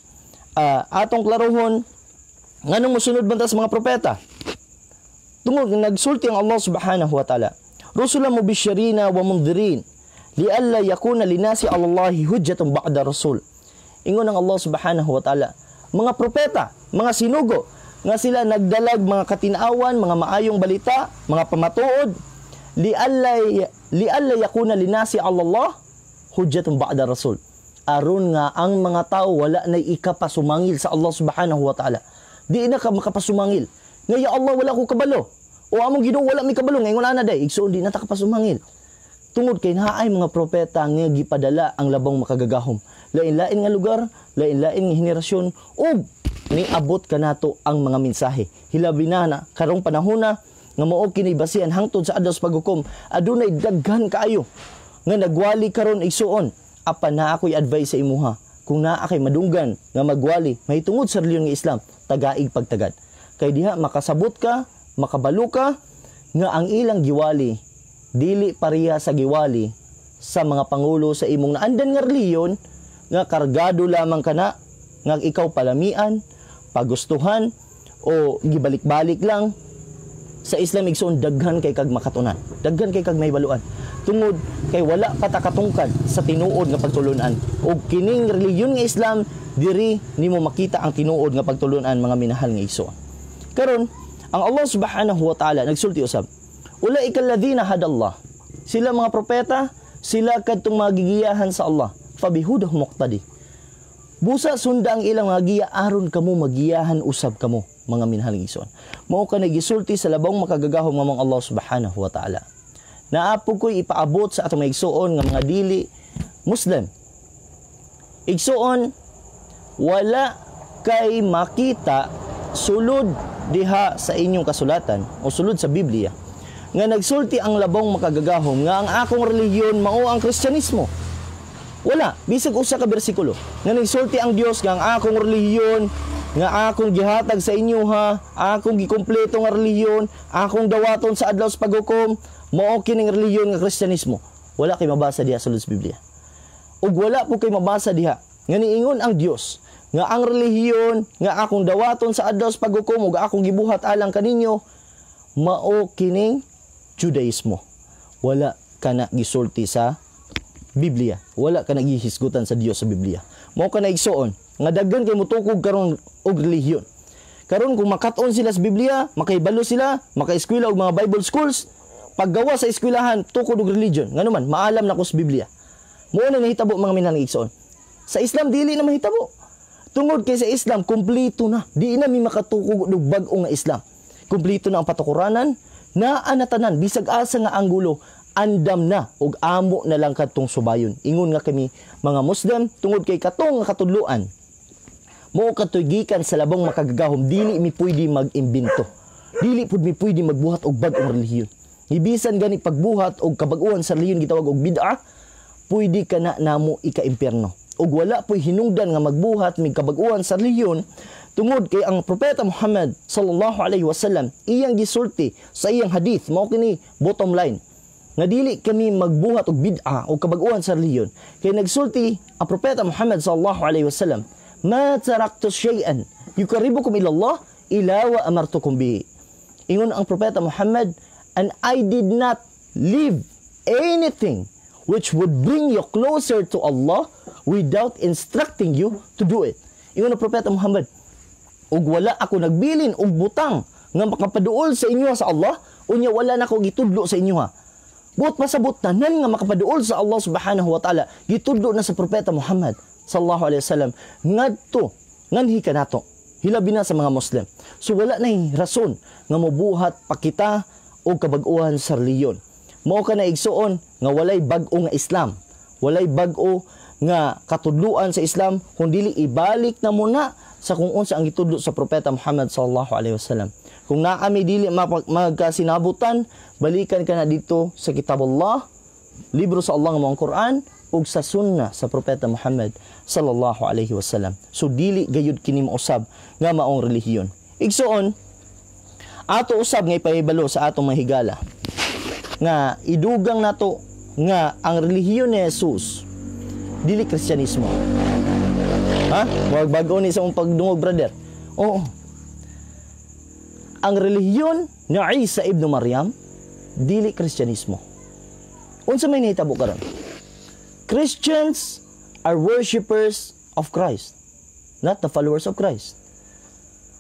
atong klarohon nganong mosunod man ta sa mga propeta. Tungod nagsulti ang Allah subhanahu wa ta'ala, rusulan mubishirina wa mundhirin lialla yakuna linasi 'ala Allahi hujjatun ba'da rasul. Ingon ang Allah subhanahu wa ta'ala, mga propeta, mga sinugo nga sila nagdalag mga katinawan, mga maayong balita, mga pamatuod, lialla yakuna linasi 'ala Allah hujjatun ba'da rasul. Aron nga ang mga tao wala na ikapasumangil sa Allah subhanahu wa ta'ala. Di na ka makapasumangil. Nga ya Allah wala ko kabalo. O among Ginoo wala mi kabalo ngayon ana day igsoon di na ta kapasumangil. Tungod kay naay mga propeta nga gipadala ang labang makagagahom. Lain-lain nga lugar, lain-lain nga henerasyon ug niabot kanato ang mga mensahe. Hilabi na karong panahon na nga mao kini basihan hangtod sa adlaw sa paghukom. Adunay daghan kaayo nga nagwali karon igsuon. Apan na ako'y advice sa imuha. Kung naa kay madunggan nga magwali mahitungod sa reliyon nga Islam, tagaig pagtagad. Kay diha makasabot ka, makabalo ka nga ang ilang giwali dili pareha sa giwali sa mga pangulo sa imong naandan nga reliyon nga kargado lamang kana nga ikaw palamian, pagustuhan o gibalik-balik lang. Sa Islam igsoon daghan kay kag makatunan, daghan kay kag mahibaluan. Tungod kay wala patakatungkad sa tinuod nga pagtulunan. Og kining reliyon nga Islam diri nimo makita ang tinuod nga pagtulunan mga minahal nga igsoon. Karon ang Allah subhanahu wa ta'ala nagsulti usab, ulaika alladhina hadallah. Sila mga propeta, sila kadtong magigiyahan sa Allah. Fabihudahum muqtadi. Busa sunda ang ilang mga giya aron kamo magiyahan usab kamo mga minahal nga igsoon. Mao ka nagisulti sa labang makagagahom nga mong Allah subhanahu wa ta'ala. Naapo ko'y ipaabot sa atong mga igsoon nga mga dili Muslim. Igsoon wala kay makita sulod diha sa inyong kasulatan o sulod sa Biblia nga nagsulti ang labong makagagahom nga ang akong relihiyon mao ang Kristyanismo. Wala, bisag usa ka bersikulo nga nagsulti ang Dios nga ang akong relihiyon nga akong gihatag sa inyo ha, akong gikumpleto nga relihiyon, akong dawaton sa adlaw sa paghukom, mao kining relihiyon nga Kristyanismo. Wala kay mabasa diha sulod sa Biblia. Ug wala po kay mabasa diha nga niingon ang Dios nga ang relihiyon nga akong dawaton sa adlaw sa paghukom ug akong gibuhat alang kaninyo mao kining Judaismo. Wala kana gisulti sa Biblia. Wala kana gihisgutan sa Dios sa Biblia. Mao kana igsoon nga daghan kay mutukog karon og relihiyon. Karon kung makat-on sila sa Biblia, makaibalo sila, makaeskwela og mga Bible schools, paggawa sa eskwelahan tukod og religion. Nganuman maalam na ko sa Biblia. Mao na nahitabo mga minang igsoon. Sa Islam dili na mahitabo. Tungod kay sa Islam, kumplito na. Di na mi makatukog og bag-o nga Islam. Kumplito na ang patukuranan, na anatanan, bisag asa nga anggulo, andam na, og amo na lang kadtong subayon. Ingon nga kami, mga Muslim, tungod kay katong nga katudluan, mo katugikan sa labang makagagahom, dili mi pwede mag-imbento. Dili pud mi pwede magbuhat og bag-ong relihiyon. Ibisan gani pagbuhat og kabag-uhan sa relihiyon gitawag og bid'ah, pwede ka na namo ika-impierno. Ug wala po'y hinungdan nga magbuhat mig kabag-uhan sa relihiyon tungod kay ang propeta Muhammad sallallahu alaihi wasallam iyang gisulti sa iyang hadith mao kini bottom line nga dili kami magbuhat og bid'a o kabag-uhan sa relihiyon. Kay nagsulti ang propeta Muhammad sallallahu alaihi wasallam, ma taraktu shay'an yuqarribukum ila Allah ila wa amartukum bihi. Ingon ang propeta Muhammad, and I did not leave anything which would bring you closer to Allah without instructing you to do it. Ingon ang propeta Muhammad, ug wala ako nagbilin og butang nga makapaduol sa inyo sa Allah, unya wala na ako gitudlo sa inyo ha. Buot pasabot tanan nga makapaduol sa Allah subhanahu wa ta'ala, gitudlo na sa propeta Muhammad sallallahu alaihi wasallam ngadto nganhi kanato hilabi na sa mga Muslim. So wala nay rason nga mobuhat pa kita og kabag-uhan sa reliyon. Mao ka na igsuon nga walay bag-o nga Islam, walay bag-o nga katudluan sa Islam, kundi ibalik na muna sa kung unsa ang gitudlo sa propeta Muhammad sallallahu alaihi wasallam. Kung naami dili magkasinabutan, balikan ka na dito sa kitab Allah, libro sa Allah nga mga Quran, ug sa sunna sa propeta Muhammad sallallahu alaihi wasallam. So dili gayud kini mausab nga maong relihiyon. Igsuon, ato usab nga ipahibalo sa atong mga higala nga idugang nato nga ang relihiyon ni Jesus dili Kristyanismo. Ha? Wag bago ni sa mong pagdungog, brother. Oo. Ang relihiyon ni Isa ibn Maryam dili Kristyanismo. Unsa may nahitabo karon? Christians are worshippers of Christ, not the followers of Christ.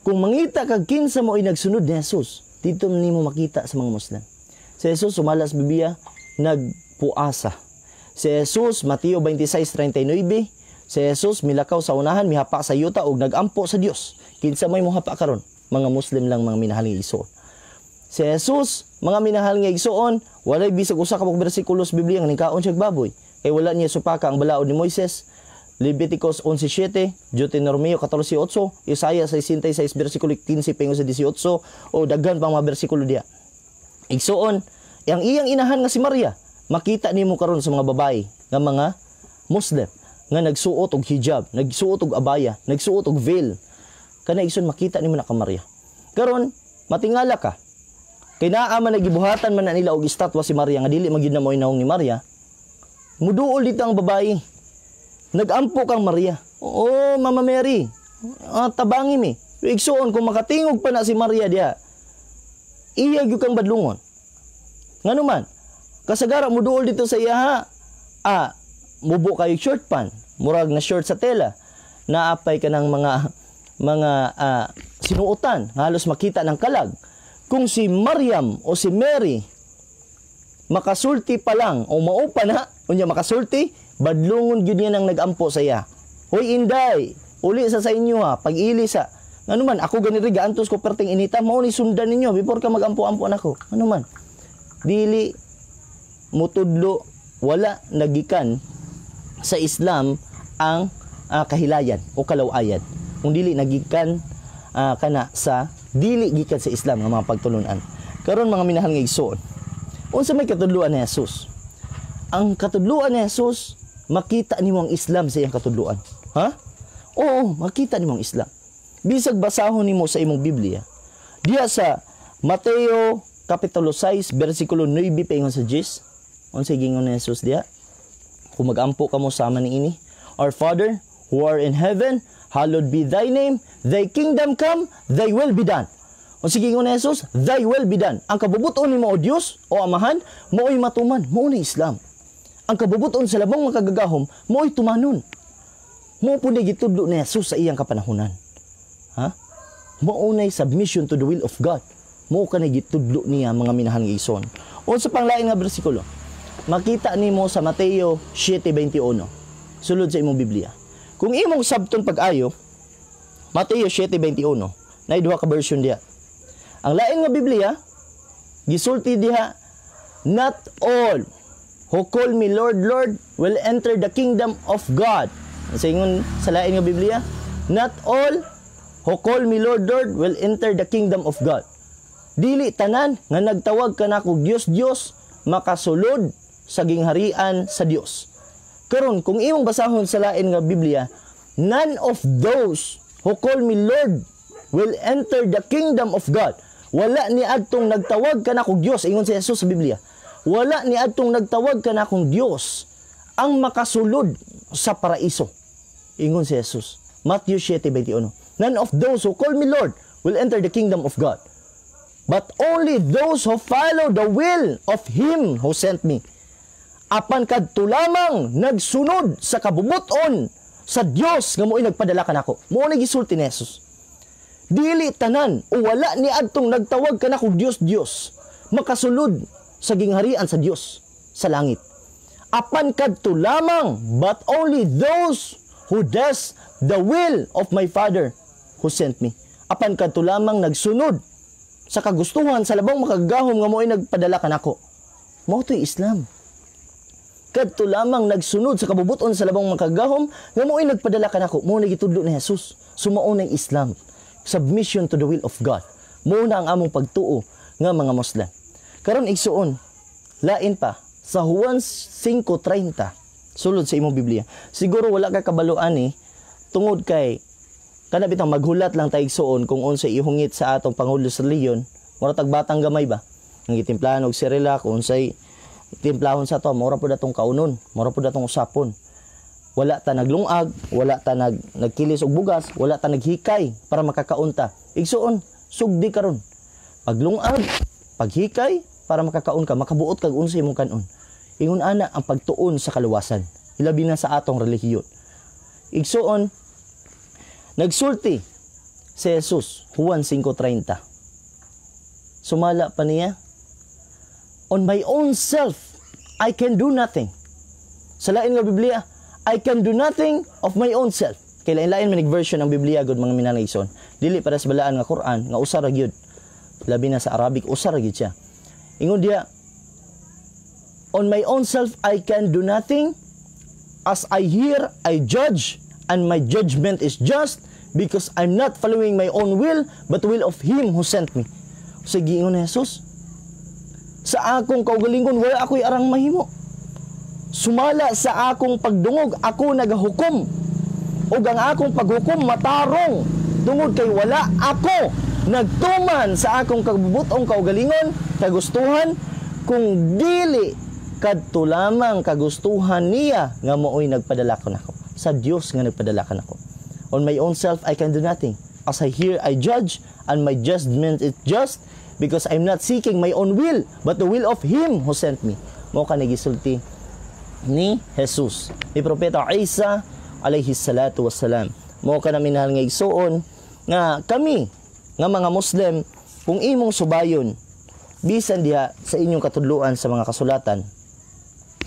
Kung mangita kag kinsa mo ay nagsunod ni Jesus, dito nimo makita sa mga Muslim. Si Jesus sumalas Biblia, nagpuasa. Si Jesus, Mateo 26:39, si Jesus milakaw sa unahan, mihapa sa yuta ug nagampo sa Dios. Kinsa may mohapa karon? Mga Muslim lang, mga minahal nga igsoon. Si Jesus, mga minahal nga igsoon, walay bisag usa ka bersikulo sa Biblia nga ningkaon siya baboy. Kay wala niya supaka ang balaod ni Moises. Leviticus 11:7, Deuteronomio 14:8, Isaiah 66 bersikulo 15 pingo sa 18 o daghan pang mga bersikulo diya. Igsoon, ang iyang inahan nga si Maria, makita nimo karon sa mga babae nga mga Muslim nga nagsuot og hijab, nagsuot og abaya, nagsuot og veil. Kana igsoon makita nimo na ka Maria. Karon matingala ka. Kay naa man nagibuhatan man na nila og estatwa si Maria nga dili man gyud na moy naong ni Maria. Muduol dito ang babae. Nagampo kang Maria. Oo, Mama Mary. Tabangi mi. Igsoon kung makatingog pa na si Maria diha. Iya gyud kang badlungon. Ngano man? Kasagara mo duol dito sa iya ha. Mubo kayo short pan, murag na short sa tela. Naapay ka ng mga sinuotan, halos makita ng kalag. Kung si Maryam o si Mary makasulti pa lang o maupa na, unya makasulti, badlungon gyud niya nang nagampo sa iya. Hoy inday, uli sa inyo ha, pag-ili sa. Ano man, ako ganiri gaantos ko perting inita, mao ni sundan ninyo before ka magampo-ampo nako. Ano man. Dili mutudlo, wala nagikan sa Islam ang kahilayan o kalawayan. Kung dili nagikan kana sa dili gikan sa Islam nga mga pagtulunan. Karon mga minahal nga igsoon. Unsa may katudluan ni Jesus? Ang katudluan ni Jesus, makita nimo ang Islam sa iyang katudluan. Ha? Oo, makita nimo ang Islam. Bisag basahon nimo sa imong Biblia. Diya sa Mateo Kapitulo 6, versikulo 9 paingon sa 10. Unsa gingon ni Jesus diya? Kung magampo kamo sama ni ini, Our Father, who are in heaven, hallowed be thy name, thy kingdom come, thy will be done. Unsa gingon ni Jesus? Thy will be done. Ang kabubuton nimo o Dios o Amahan, mo'y matuman, mo ni Islam. Ang kabubuton sa labang makagagahom, mo'y tumanon. Mo po na gitudlo ni Jesus sa iyang kapanahunan. Ha? Maunay submission to the will of God. Mo ka na gitudlo niya mga minahal nga igsoon. Unsa pang lain nga bersikulo? Makita nimo sa Mateo 7:21. Sulod sa imong Biblia. Kung imong sabton pag-ayo, Mateo 7:21, nay duha ka version diha. Ang lain nga Biblia, gisulti diha, not all who call me Lord, Lord will enter the kingdom of God. Sa ingon sa lain nga Biblia, not all who call me Lord, Lord will enter the kingdom of God. Dili tanan nga nagtawag kanako Dios, Dios makasulod sa gingharian sa Dios. Karon kung imong basahon sa lain nga Biblia, none of those who call me Lord will enter the kingdom of God. Wala ni adtong nagtawag kanako Dios, ingon si Jesus sa Biblia. Wala ni adtong nagtawag kanakong Dios ang makasulod sa paraiso. Ingon si Jesus. Matthew 7:21. None of those who call me Lord will enter the kingdom of God, but only those who follow the will of Him who sent me. Apan kadto lamang nagsunod sa kabubuton sa Dios nga mo'y nagpadala kanako. Mao na gisulti ni Jesus. Dili tanan o wala ni adtong nagtawag kanako Dios, Dios makasulod sa gingharian sa Dios sa langit. Apan kadto lamang, but only those who does the will of my Father who sent me. Apan kadto lamang nagsunod sa kagustuhan sa labang makagahom nga mo'y nagpadala kanako. Mao to'y Islam. Kadto lamang nagsunod sa kabubuton sa labang makagahom nga mo'y nagpadala kanako. Mao na gitudlo ni Jesus. Sumao na Islam. Submission to the will of God. Mao na ang among pagtuo nga mga Muslim. Karon igsuon, lain pa sa Juan 5:30. sulod sa imong Biblia. Siguro wala ka kabaluan ni tungod kay kada bitang maghulat lang ta igsuon kung unsa ihungit sa atong pangulo sa reliyon, mura tag batang gamay ba. Ang itimplahan og Cyrillac unsay timplahon sa to, mura pud atong kaunon, mura pud atong usapon. Wala ta naglungag, wala ta nagkilis og bugas, wala ta naghikay para makakaunta. Igsuon, sugdi karon. Paglungag, paghikay para makakaon ka, makabuot kag unsay imong kanon. Ingon ana ang pagtuon sa kaluwasan, ilabi na sa atong relihiyon. Igsuon, nagsulti si Jesus, Juan 5:30. Sumala pa niya, on my own self, I can do nothing. Sa lain nga Biblia, I can do nothing of my own self. Kay lain-lain manig version ng Biblia gud mga minanayson. Dili para sa balaan nga Quran nga usa ra gyud. Labi na sa Arabic usa ra gyud siya. Ingon dia, on my own self I can do nothing. As I hear, I judge, and my judgment is just because I'm not following my own will, but the will of Him who sent me. Sige, ingon ni Jesus, sa akong kaugalingon wala ako'y arang mahimo. Sumala sa akong pagdungog, ako nagahukom. O ang akong paghukom matarong. Tungod kay wala ako nagtuman sa akong kabubutong kaugalingon, kagustuhan, kung dili kadto lamang kagustuhan niya nga mooy nagpadala ko nako. Sa Dios nga nagpadala ka nako. On my own self, I can do nothing. As I hear, I judge, and my judgment is just because I'm not seeking my own will, but the will of Him who sent me. Mao ka nagisulti ni Jesus, ni Propeta Isa alayhi salatu wassalam. Mao ka na minahal nga igsuon nga kami nga mga Muslim, kung imong subayon bisan diha sa inyong katudluan sa mga kasulatan,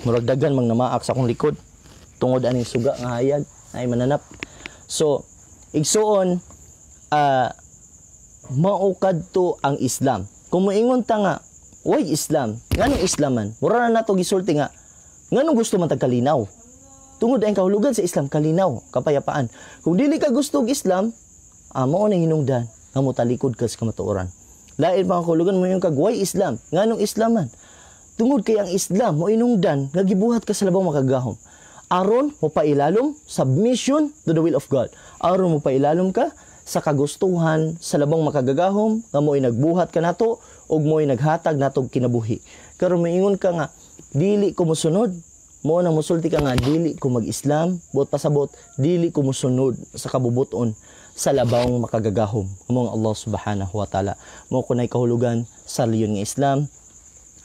murag daghan mang namaak sa akong likod tungod aning suga nga hayag ay mananap. So igsuon, maukad to ang Islam. Kung moingon ta nga why Islam, nganong Islaman, mura na nato gisulti nga nganong gusto man tag kalinaw. Tungod ang kahulugan sa Islam, kalinaw, kapayapaan. Kung dili ka gusto og Islam, mao na hinungdan nga motalikod ka sa kamatuoran. Lain pa ang kahulugan mo yung kag why Islam, nganong Islaman. Tungod kay ang Islam mo inungdan nga gibuhat ka sa labang makagahom. Aron mo pailalom submission to the will of God. Aron mo pailalom ka sa kagustuhan sa labang makagagahom nga mo'y nagbuhat ka nato ug mo'y naghatag natog kinabuhi. Karon moingon ka nga dili ko mosunod, mo na musulti ka nga dili ko mag-Islam, buot pasabot dili ko mosunod sa kabubuton sa labang makagagahom. Among Allah subhanahu wa ta'ala. Mo kunay kahulugan sa reliyon nga Islam.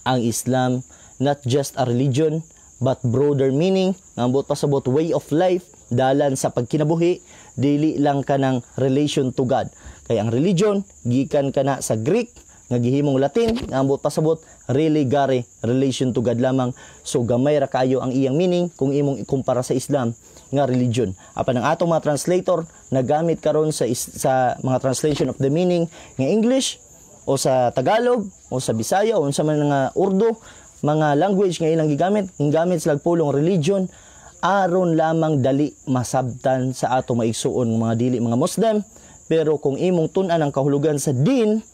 Ang Islam not just a religion but broader meaning, nga buot pasabot way of life, dalan sa pagkinabuhi, dili lang ka ng relation to God. Kaya ang religion gikan ka na sa Greek nga gihimong Latin, nga ambot pasabot religare, relation to God lamang. So gamay ra kayo ang iyang meaning kung imong ikumpara sa Islam nga religion. Apan ang atong mga translator nagamit karon sa mga translation of the meaning nga English o sa Tagalog o sa Bisaya o sa mga Urdu, mga language nga ilang gigamit, inggamit sila pulong religion aron lamang dali masabtan sa atong maigsuon mga dili mga Muslim. Pero kung imong tun-an ang kahulugan sa din,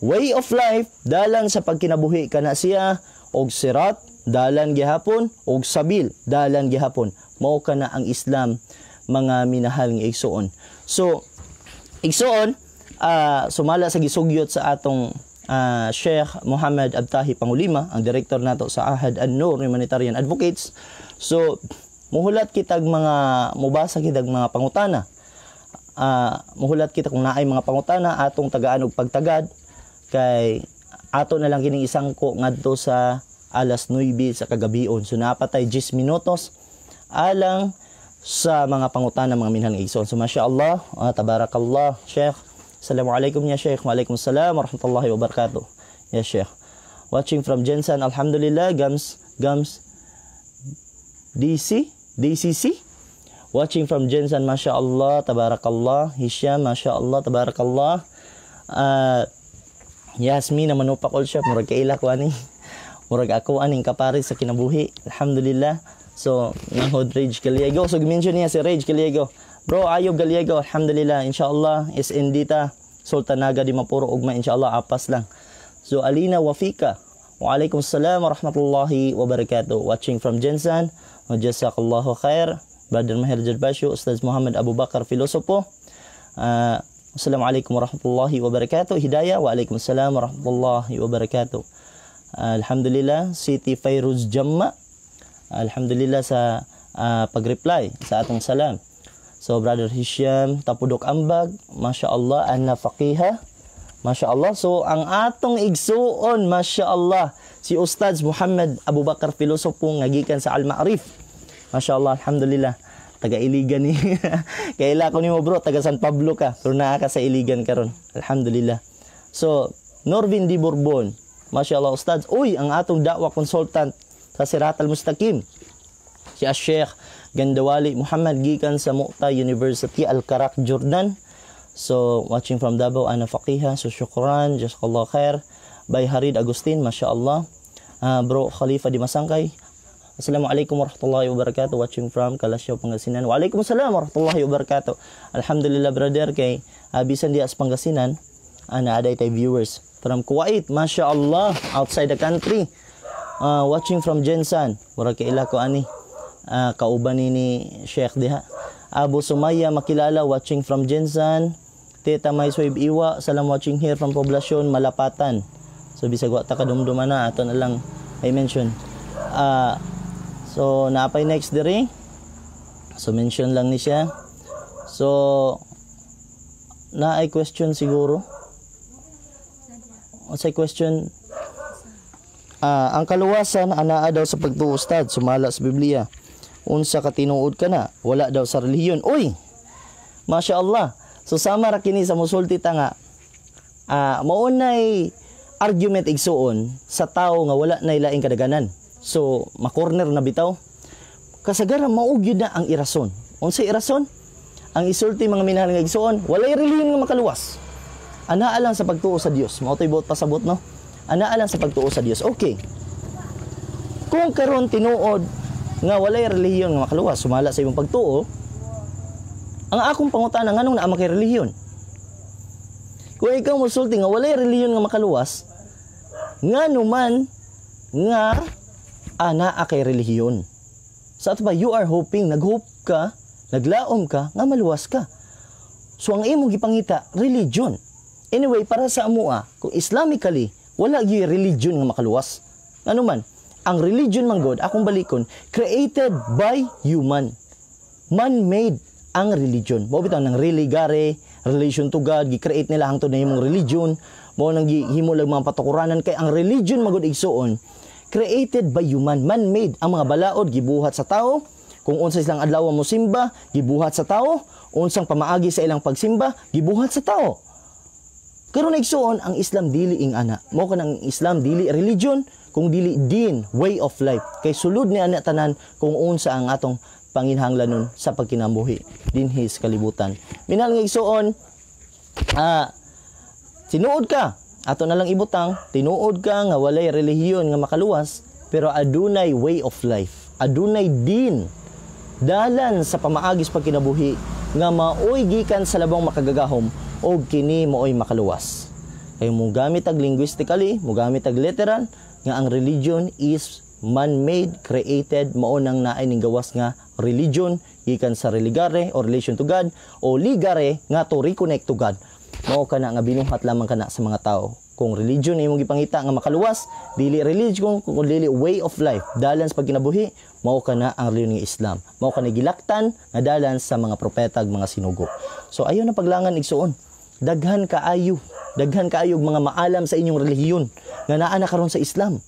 way of life, dalan sa pagkinabuhi kana siya, og sirat, dalan gihapon, og sabil, dalan gihapon. Mao kana ang Islam, mga minahal nga igsuon. So, igsuon, sumala sa gisugyot sa atong Sheikh Muhammad Abtahi Pangulima, ang director nato sa Ahad An-Nur Humanitarian Advocates. So, muhulat kitag mubasa kitag mga pangutana. Muhulat kita kung naay mga pangutana atong tagaan og pagtagad. Kay ato na lang kining isang ko ngadto sa alas 9 sa kagabion. So napatay 10 minutos alang sa mga pangutana mga minhang igsoon. So masyaallah, tabarakallah, Sheikh. Assalamualaikum ya Sheikh. Waalaikumsalam warahmatullahi wabarakatuh. Ya Sheikh. Watching from Jensen, alhamdulillah. Gams DCC. Watching from Jensen, masyaallah, tabarakallah. Hisham, masyaallah, tabarakallah. Yasmin na manupak all shop, murag kaila ko ani. Murag ako aning kapares sa kinabuhi. Alhamdulillah. So, nahod Rage Gallego. So, mention niya si Rage Gallego. Bro, Ayub Gallego, alhamdulillah. Inshallah, is indita. Sultanaga di mapuro ugma, inshallah, apas lang. So, Alina Wafika. Waalaikumsalam warahmatullahi wabarakatuh. Watching from Jensan. Jazakallahu khair. Brother Maher Jarbashu, Ustaz Muhammad Abu Bakar Filosopo. Assalamualaikum warahmatullahi wabarakatuh. Hidayah. Waalaikumsalam warahmatullahi wabarakatuh. Alhamdulillah, Siti Fairuz Jamma. Alhamdulillah sa pag-reply sa atong salam. So, Brother Hisham Tapudok Ambag, Masya Allah, Anna Faqiha. Masya Allah. So, ang atong igsuon, Masya Allah, si Ustaz Muhammad Abu Bakar Filosopo ngagikan sa Al-Ma'rif. Masya Allah, Alhamdulillah. Taga-Iligan ni. Kaila ko ni mo bro, taga San Pablo ka. Pero naa ka sa Iligan karon. Alhamdulillah. So, Norvin Di Bourbon. Masya Allah, Ustaz. Uy, ang atong da'wa consultant sa Sirat Al-Mustaqim. Si Sheikh Gandawali Muhammad gikan sa Mu'ta University, Al-Karak, Jordan. So, watching from Davao, Ana Faqiha. So, syukran. Jazakallah khair. By Harid Agustin. Masya Allah. Bro Khalifa di Masangkay. Assalamualaikum warahmatullahi wabarakatuh. Watching from Kalasyaw, Pangasinan. Waalaikumsalam warahmatullahi wabarakatuh. Alhamdulillah, brother. Kay Bisan Dias, Pangasinan. Naaday tayo viewers. From Kuwait. Masya Allah. Outside the country. Watching from Jensan. Wala kaila ko ani. Kauban ni Sheikh diha. Abu Sumaya Makilala, watching from Jensan. Teta May Swaib Iwa, salam watching here from Poblasyon Malapatan. So bisag wa ta kadumduman na ato na lang I mention. So naapay next diri. So mention lang ni siya. So naay question siguro. Unsay question? Ang kaluwasan anaa daw sa pagtuo, Ustad, sumala sa Biblia. Unsa ka tinuod ka na, wala daw sa relihiyon. Uy, Masya Allah. So sama ra kini sa musulti ta nga, maunay argument igsuon sa tao nga wala na ilaing kadaganan. So makorner na bitaw. Kasagaran maug yun na ang irason. Unsay irason? Ang isulti mga minahal nga igsuon, walay relihiyon nga makaluwas. Anaa lang sa pagtuo sa Dios. Mao toy buot pasabot no. Anaa lang sa pagtuo sa Dios. Okay. Kung karon tinuod nga walay relihiyon nga makaluwas, sumala sa imong pagtuo, ang akong pangutana nganong naa kay relihiyon? Kung ikaw musulti nga walay relihiyon nga makaluwas, ngano man nga naa kay relihiyon? Sa ato ba, you are hoping, naghope ka, naglaom ka, nga maluwas ka. So ang imong gipangita, religion. Anyway, para sa amua, kung Islamically, wala gyud religion nga makaluwas. Ano man? Ang religion man God, akong balikon, created by human. Man-made ang religion. Mao bitaw nang religare, relation to God, gi-create nila hangtod na himong religion, mao nang gihimo lang mga patukuranan kay ang religion man God igsuon, created by human, man-made. Ang mga balaod gibuhat sa tao, kung unsa silang adlaw mo simba, gibuhat sa tao, unsang pamaagi sa ilang pagsimba, gibuhat sa tao. Karon igsuon ang Islam dili ing ana. Mao kanang Islam dili religion, kung dili din way of life. Kay sulod ni ana tanan kung unsa ang atong panginhanglanon sa pagkinabuhi dinhi sa kalibutan. Minal nga igsuon, tinuod ka, ato na lang ibutang, tinuod ka nga walay relihiyon nga makaluwas, pero adunay way of life. Adunay din dalan sa pamaagis pagkinabuhi nga maoy gikan sa labang makagagahom o kini maoy makaluwas. Kay mo gamit ag linguistically, mo gamit ag literal nga ang religion is man-made, created, mao nang naay ning gawas nga religion gikan sa religare or relation to God o ligare nga to reconnect to God. Mao kana nga binuhat lamang kana sa mga tao. Kung religion imong gipangita nga makaluwas, dili religion kung dili way of life, dalan sa pagkinabuhi, mao kana ang relihiyon nga Islam. Mao kana gilaktan nga dalan sa mga propeta ug mga sinugo. So ayo na paglangan igsuon. Daghan kaayo mga maalam sa inyong relihiyon nga naa na karon sa Islam.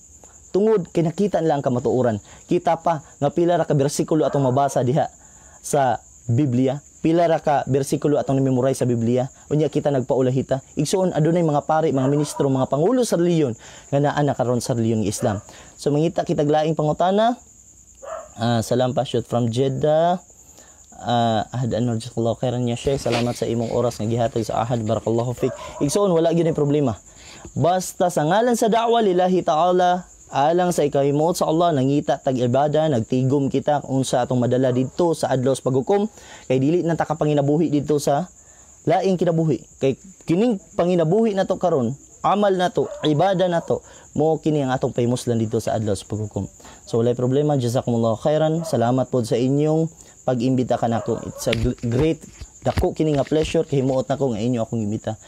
Tungod kay nakita nila ang kamatuoran. Kita pa nga pila ra ka bersikulo atong mabasa diha sa Biblia, pila ra ka bersikulo atong memorize sa Biblia. Unya kita nagpaulahita. Igsuon adunay mga pari, mga ministro, mga pangulo sa relihiyon nga naa na karon sa relihiyon nga Islam. So mangita kita laing pangutana. Salam pa shoot from Jeddah. Ahad anwar jazakallahu khairan ya Sheikh. Salamat sa imong oras nga gihatag sa ahad. Barakallahu fik. Igsuon wala gyud problema. Basta sa ngalan sa da'wa lillahi ta'ala, alang sa ikahimuot sa Allah, nangita tag ibada, nagtigom kita unsa atong madala didto sa adlaw sa paghukom, kay dili na ta ka panginabuhi didto sa laing kinabuhi. Kay kining panginabuhi nato karon amal nato, ibada nato, mo kini ang atong paymuslan dito sa adlaw sa paghukom. So walay problema, jazakumullahu khairan. Salamat pod sa inyong pag-imbita kanako. It's a great dako kini nga pleasure kay himuot nako nga inyo akong imbita.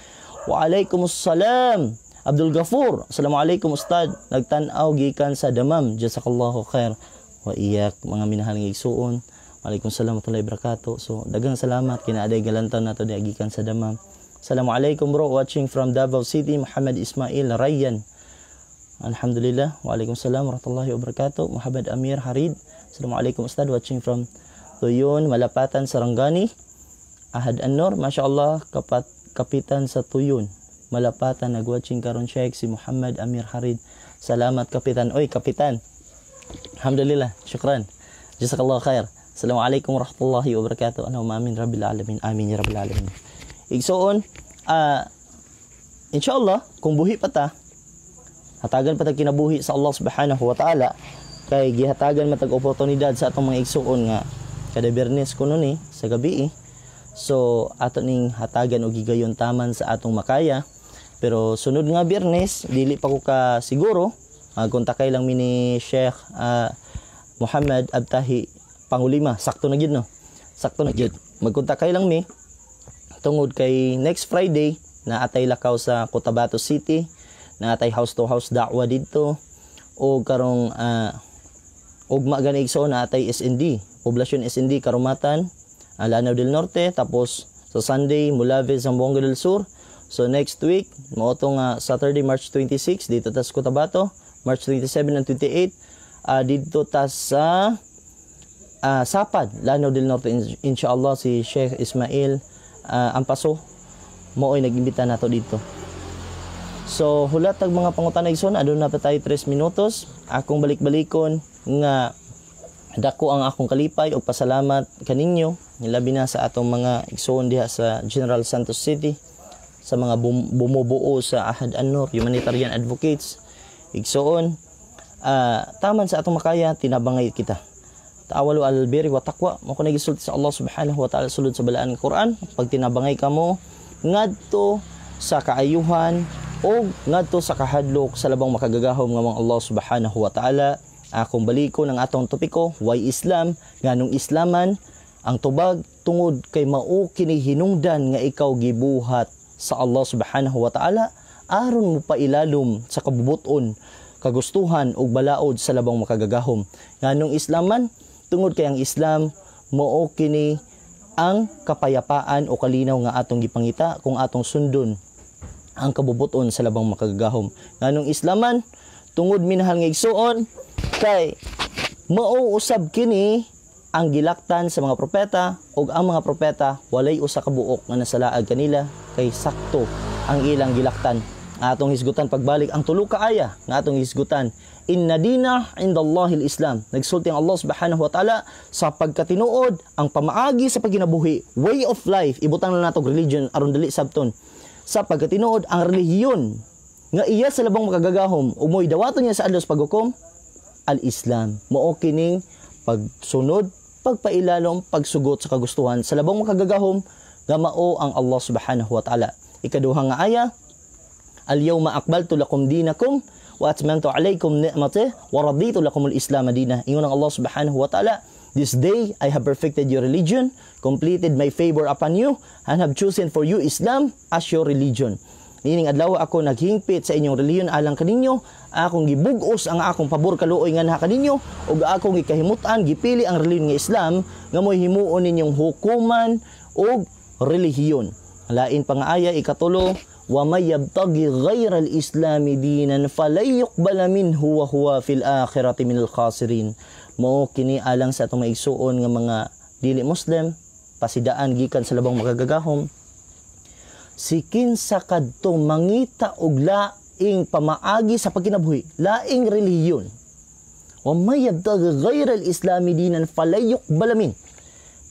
Wa alaikumussalam. Abdul Ghafur, assalamualaikum ustad. Nagtan-aw gikan sa Damam. Jazakallahu khair. Wa iyak mga minahal nga igsuon. Waalaikumsalam warahmatullahi wabarakatuh. So daghang salamat kinaaday galantaw nato di gikan sa Damam. Assalamualaikum bro, watching from Davao City, Muhammad Ismail Rayyan. Alhamdulillah. Waalaikumsalam warahmatullahi wabarakatuh. Muhammad Amir Harid. Assalamualaikum ustad, watching from Tuyon, Malapatan, Sarangani. Ahad An-Nur, masyaallah, kapitan sa Tuyon, Malapatan, nag-watching karon Sheikh si Muhammad Amir Harid. Salamat kapitan. Oy kapitan. Alhamdulillah, syukran. Jazakallahu khair. Assalamualaikum warahmatullahi wabarakatuh. Allahumma amin rabbil alamin. Amin ya rabbil alamin. Igsoon, insyaallah kung buhi pa ta, hatagan pa ta kinabuhi sa Allah Subhanahu wa Ta'ala, kay gihatagan matag oportunidad sa atong mga igsoon nga kada Biyernes kuno ni sa gabi. So ato ning hatagan og gigayon taman sa atong makaya. Pero sunod nga Biyernes, dili pa ko ka siguro, kontakay lang mi ni Sheikh Muhammad Abtahi Pangulima. Sakto na gyud no. Sakto na gyud. Magkontakay lang mi tungod kay next Friday na atay lakaw sa Cotabato City, na atay house to house da'wa didto, o karong ugma gani igsoon na atay SND, poblasyon SND Karumatan, Lanao del Norte, tapos sa Sunday Mulave, Zamboanga del Sur. So next week, maotong Saturday, March 26, dito ta sa Cotabato, March 27 and 28, dito ta sa Sapad, Lanao del Norte, inshallah si Sheikh Ismail Ampaso mooy nag-imbita nato dito. So hulat tag mga pangutan igsoon, adun na pa tayo 3 minutos. Akong balik-balikon nga dako ang akong kalipay og pasalamat kaninyo, nilabi na sa atong mga igsoon diha sa General Santos City, sa mga bumubuo sa Ahad An-Nur Humanitarian Advocates. Igsoon, taman sa atong makaya, tinabangay kita. Ta'awalu al-birri wa taqwa, mo ko nagisulti sa Allah Subhanahu wa Ta'ala sulod sa balaan ng Quran. Pag tinabangay kamo ngadto sa kaayuhan o ngadto sa kahadlok sa labang makagagahom nga mga Allah Subhanahu wa Ta'ala. Akong baliko ng atong topiko, why Islam, nganong Islaman ang tubag tungod kay mao kini hinungdan nga ikaw gibuhat sa Allah Subhanahu wa Ta'ala aron mo pa ilalom sa kabubuton, kagustuhan ug balaod sa labang makagagahom. Nganong Islaman tungod kay ang Islam mao kini ang kapayapaan o kalinaw nga atong gipangita kung atong sundon ang kabubuton sa labang makagagahom. Nganong Islaman tungod minahal nga igsuon kay mao usab kini ang gilaktan sa mga propeta, ug ang mga propeta walay usa ka buok nga nasalaag kanila kay sakto ang ilang gilaktan. Atong hisgutan pagbalik ang tulo ka aya nga atong hisgutan, inna dina indallahil Islam. Nagsulti ang Allah Subhanahu wa Ta'ala sa pagkatinuod ang pamaagi sa pagkinabuhi, way of life, ibutang na nato religion aron dali sabton. Sa pagkatinuod ang relihiyon nga iya sa labang makagagahom ug mo'y dawaton niya sa adlaw sa paghukom, al-Islam. Mao kining pagsunod, pagpailalom, pagsugot sa kagustuhan sa labang makagagahom nga mao ang Allah Subhanahu wa Ta'ala. Ikaduha nga aya, al-yawma akmaltu lakum dinakum wa atmamtu alaykum ni'mati wa raditu lakum al-Islam dinan. Ingon ang Allah Subhanahu wa Ta'ala, this day I have perfected your religion, completed my favor upon you, and have chosen for you Islam as your religion. Nining adlaw ako naghingpit sa inyong relihiyon alang kaninyo, akong gibug-os ang akong pabor kaluoy nga naha kaninyo, ug akong gikahimutan gipili ang relihiyon nga Islam nga mo'y himuon ninyong hukuman ug relihiyon. Lain pa nga aya ikatulo, wa may yabtaghi ghayra al-islami dinan falay yuqbala minhu wa huwa fil akhirati minal khasirin. Mao kini alang sa atong maigsuon nga mga dili Muslim, pasidaan gikan sa labang magagagahom, si kinsa kadto mangita og laing pamaagi sa pagkinabuhi, laing relihiyon, wa may yabtaghi ghayra al-islami dinan falay yuqbala min,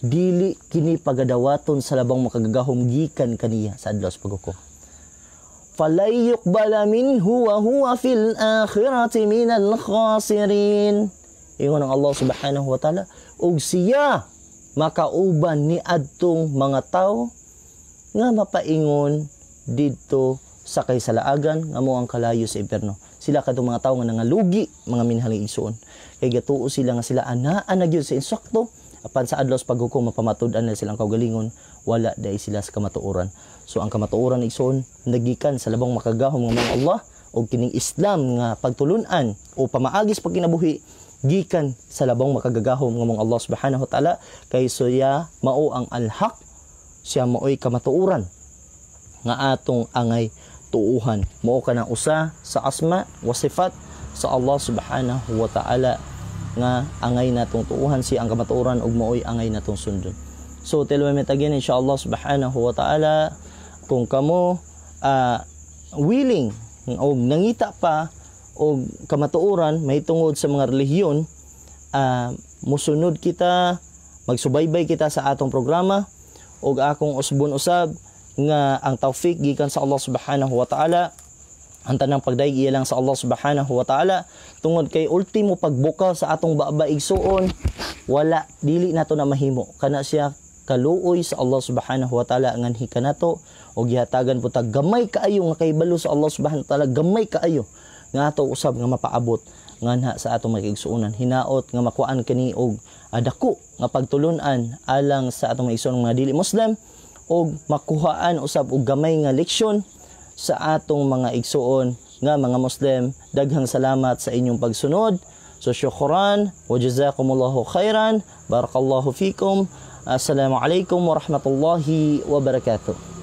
dili kini pagadawaton sa labang makagagahom gikan kaniya sa adlaw sa paghukom. Falay yuqbala minhu wa huwa fil akhirati minal khasirin. Ingon ang Allah Subhanahu wa Ta'ala, ug siya makauban ni adtong mga tao nga mapaingon didto sakay sa laagan nga mo ang kalayo sa impierno. Sila kadtong mga tawo nga nangalugi, mga minhaling igsoon. Kay gatuo sila nga sila anaa na gyud sa insakto apan sa adlaw sa paghukom mapamatud-an na silang kaugalingon, wala dai sila sa kamatuoran. So ang kamatuoran igsoon nagikan sa labang makagahom nga mga Allah o kining Islam nga pagtulunan o pamaagis pagkinabuhi gikan sa labang makagagahom nga mong Allah subhanahu wa ta'ala kay siya mao ang al-haq, siya mao'y kamatuoran nga atong angay tuuhan. Mao kana usa sa asma wa sifat sa Allah subhanahu wa ta'ala nga angay natong tuuhan siya ang kamatuoran ug mao'y angay natong sundon. So tell me again inshallah subhanahu wa ta'ala kung kamo willing o nangita pa o kamatuoran mahitungod sa mga relihiyon, musunod kita, magsubaybay kita sa atong programa o akong usbon usab nga ang tawfik gikan sa Allah subhanahu wa ta'ala. Ang tanang pagdaig iya lang sa Allah subhanahu wa ta'ala tungod kay ultimo pagbuka sa atong babaig suon, wala dili nato na mahimo kana siya kaluoy sa Allah subhanahu wa ta'ala nganhi kanato og gihatagan po ta gamay kaayo nga kahibalo sa Allah subhanahu wa ta'ala, gamay kaayo nga ato usab nga mapaabot nganha sa atong magigsuonan, hinaot nga makuan kani og dako nga pagtulunan alang sa atong maigsuon mga dili Muslim og makuhaan usab og gamay nga leksyon sa atong mga igsuon nga mga Muslim. Daghang salamat sa inyong pagsunod. So syukran wa jazakumullahu khairan, barakallahu fikum. Assalamu alaikum warahmatullahi wabarakatuh.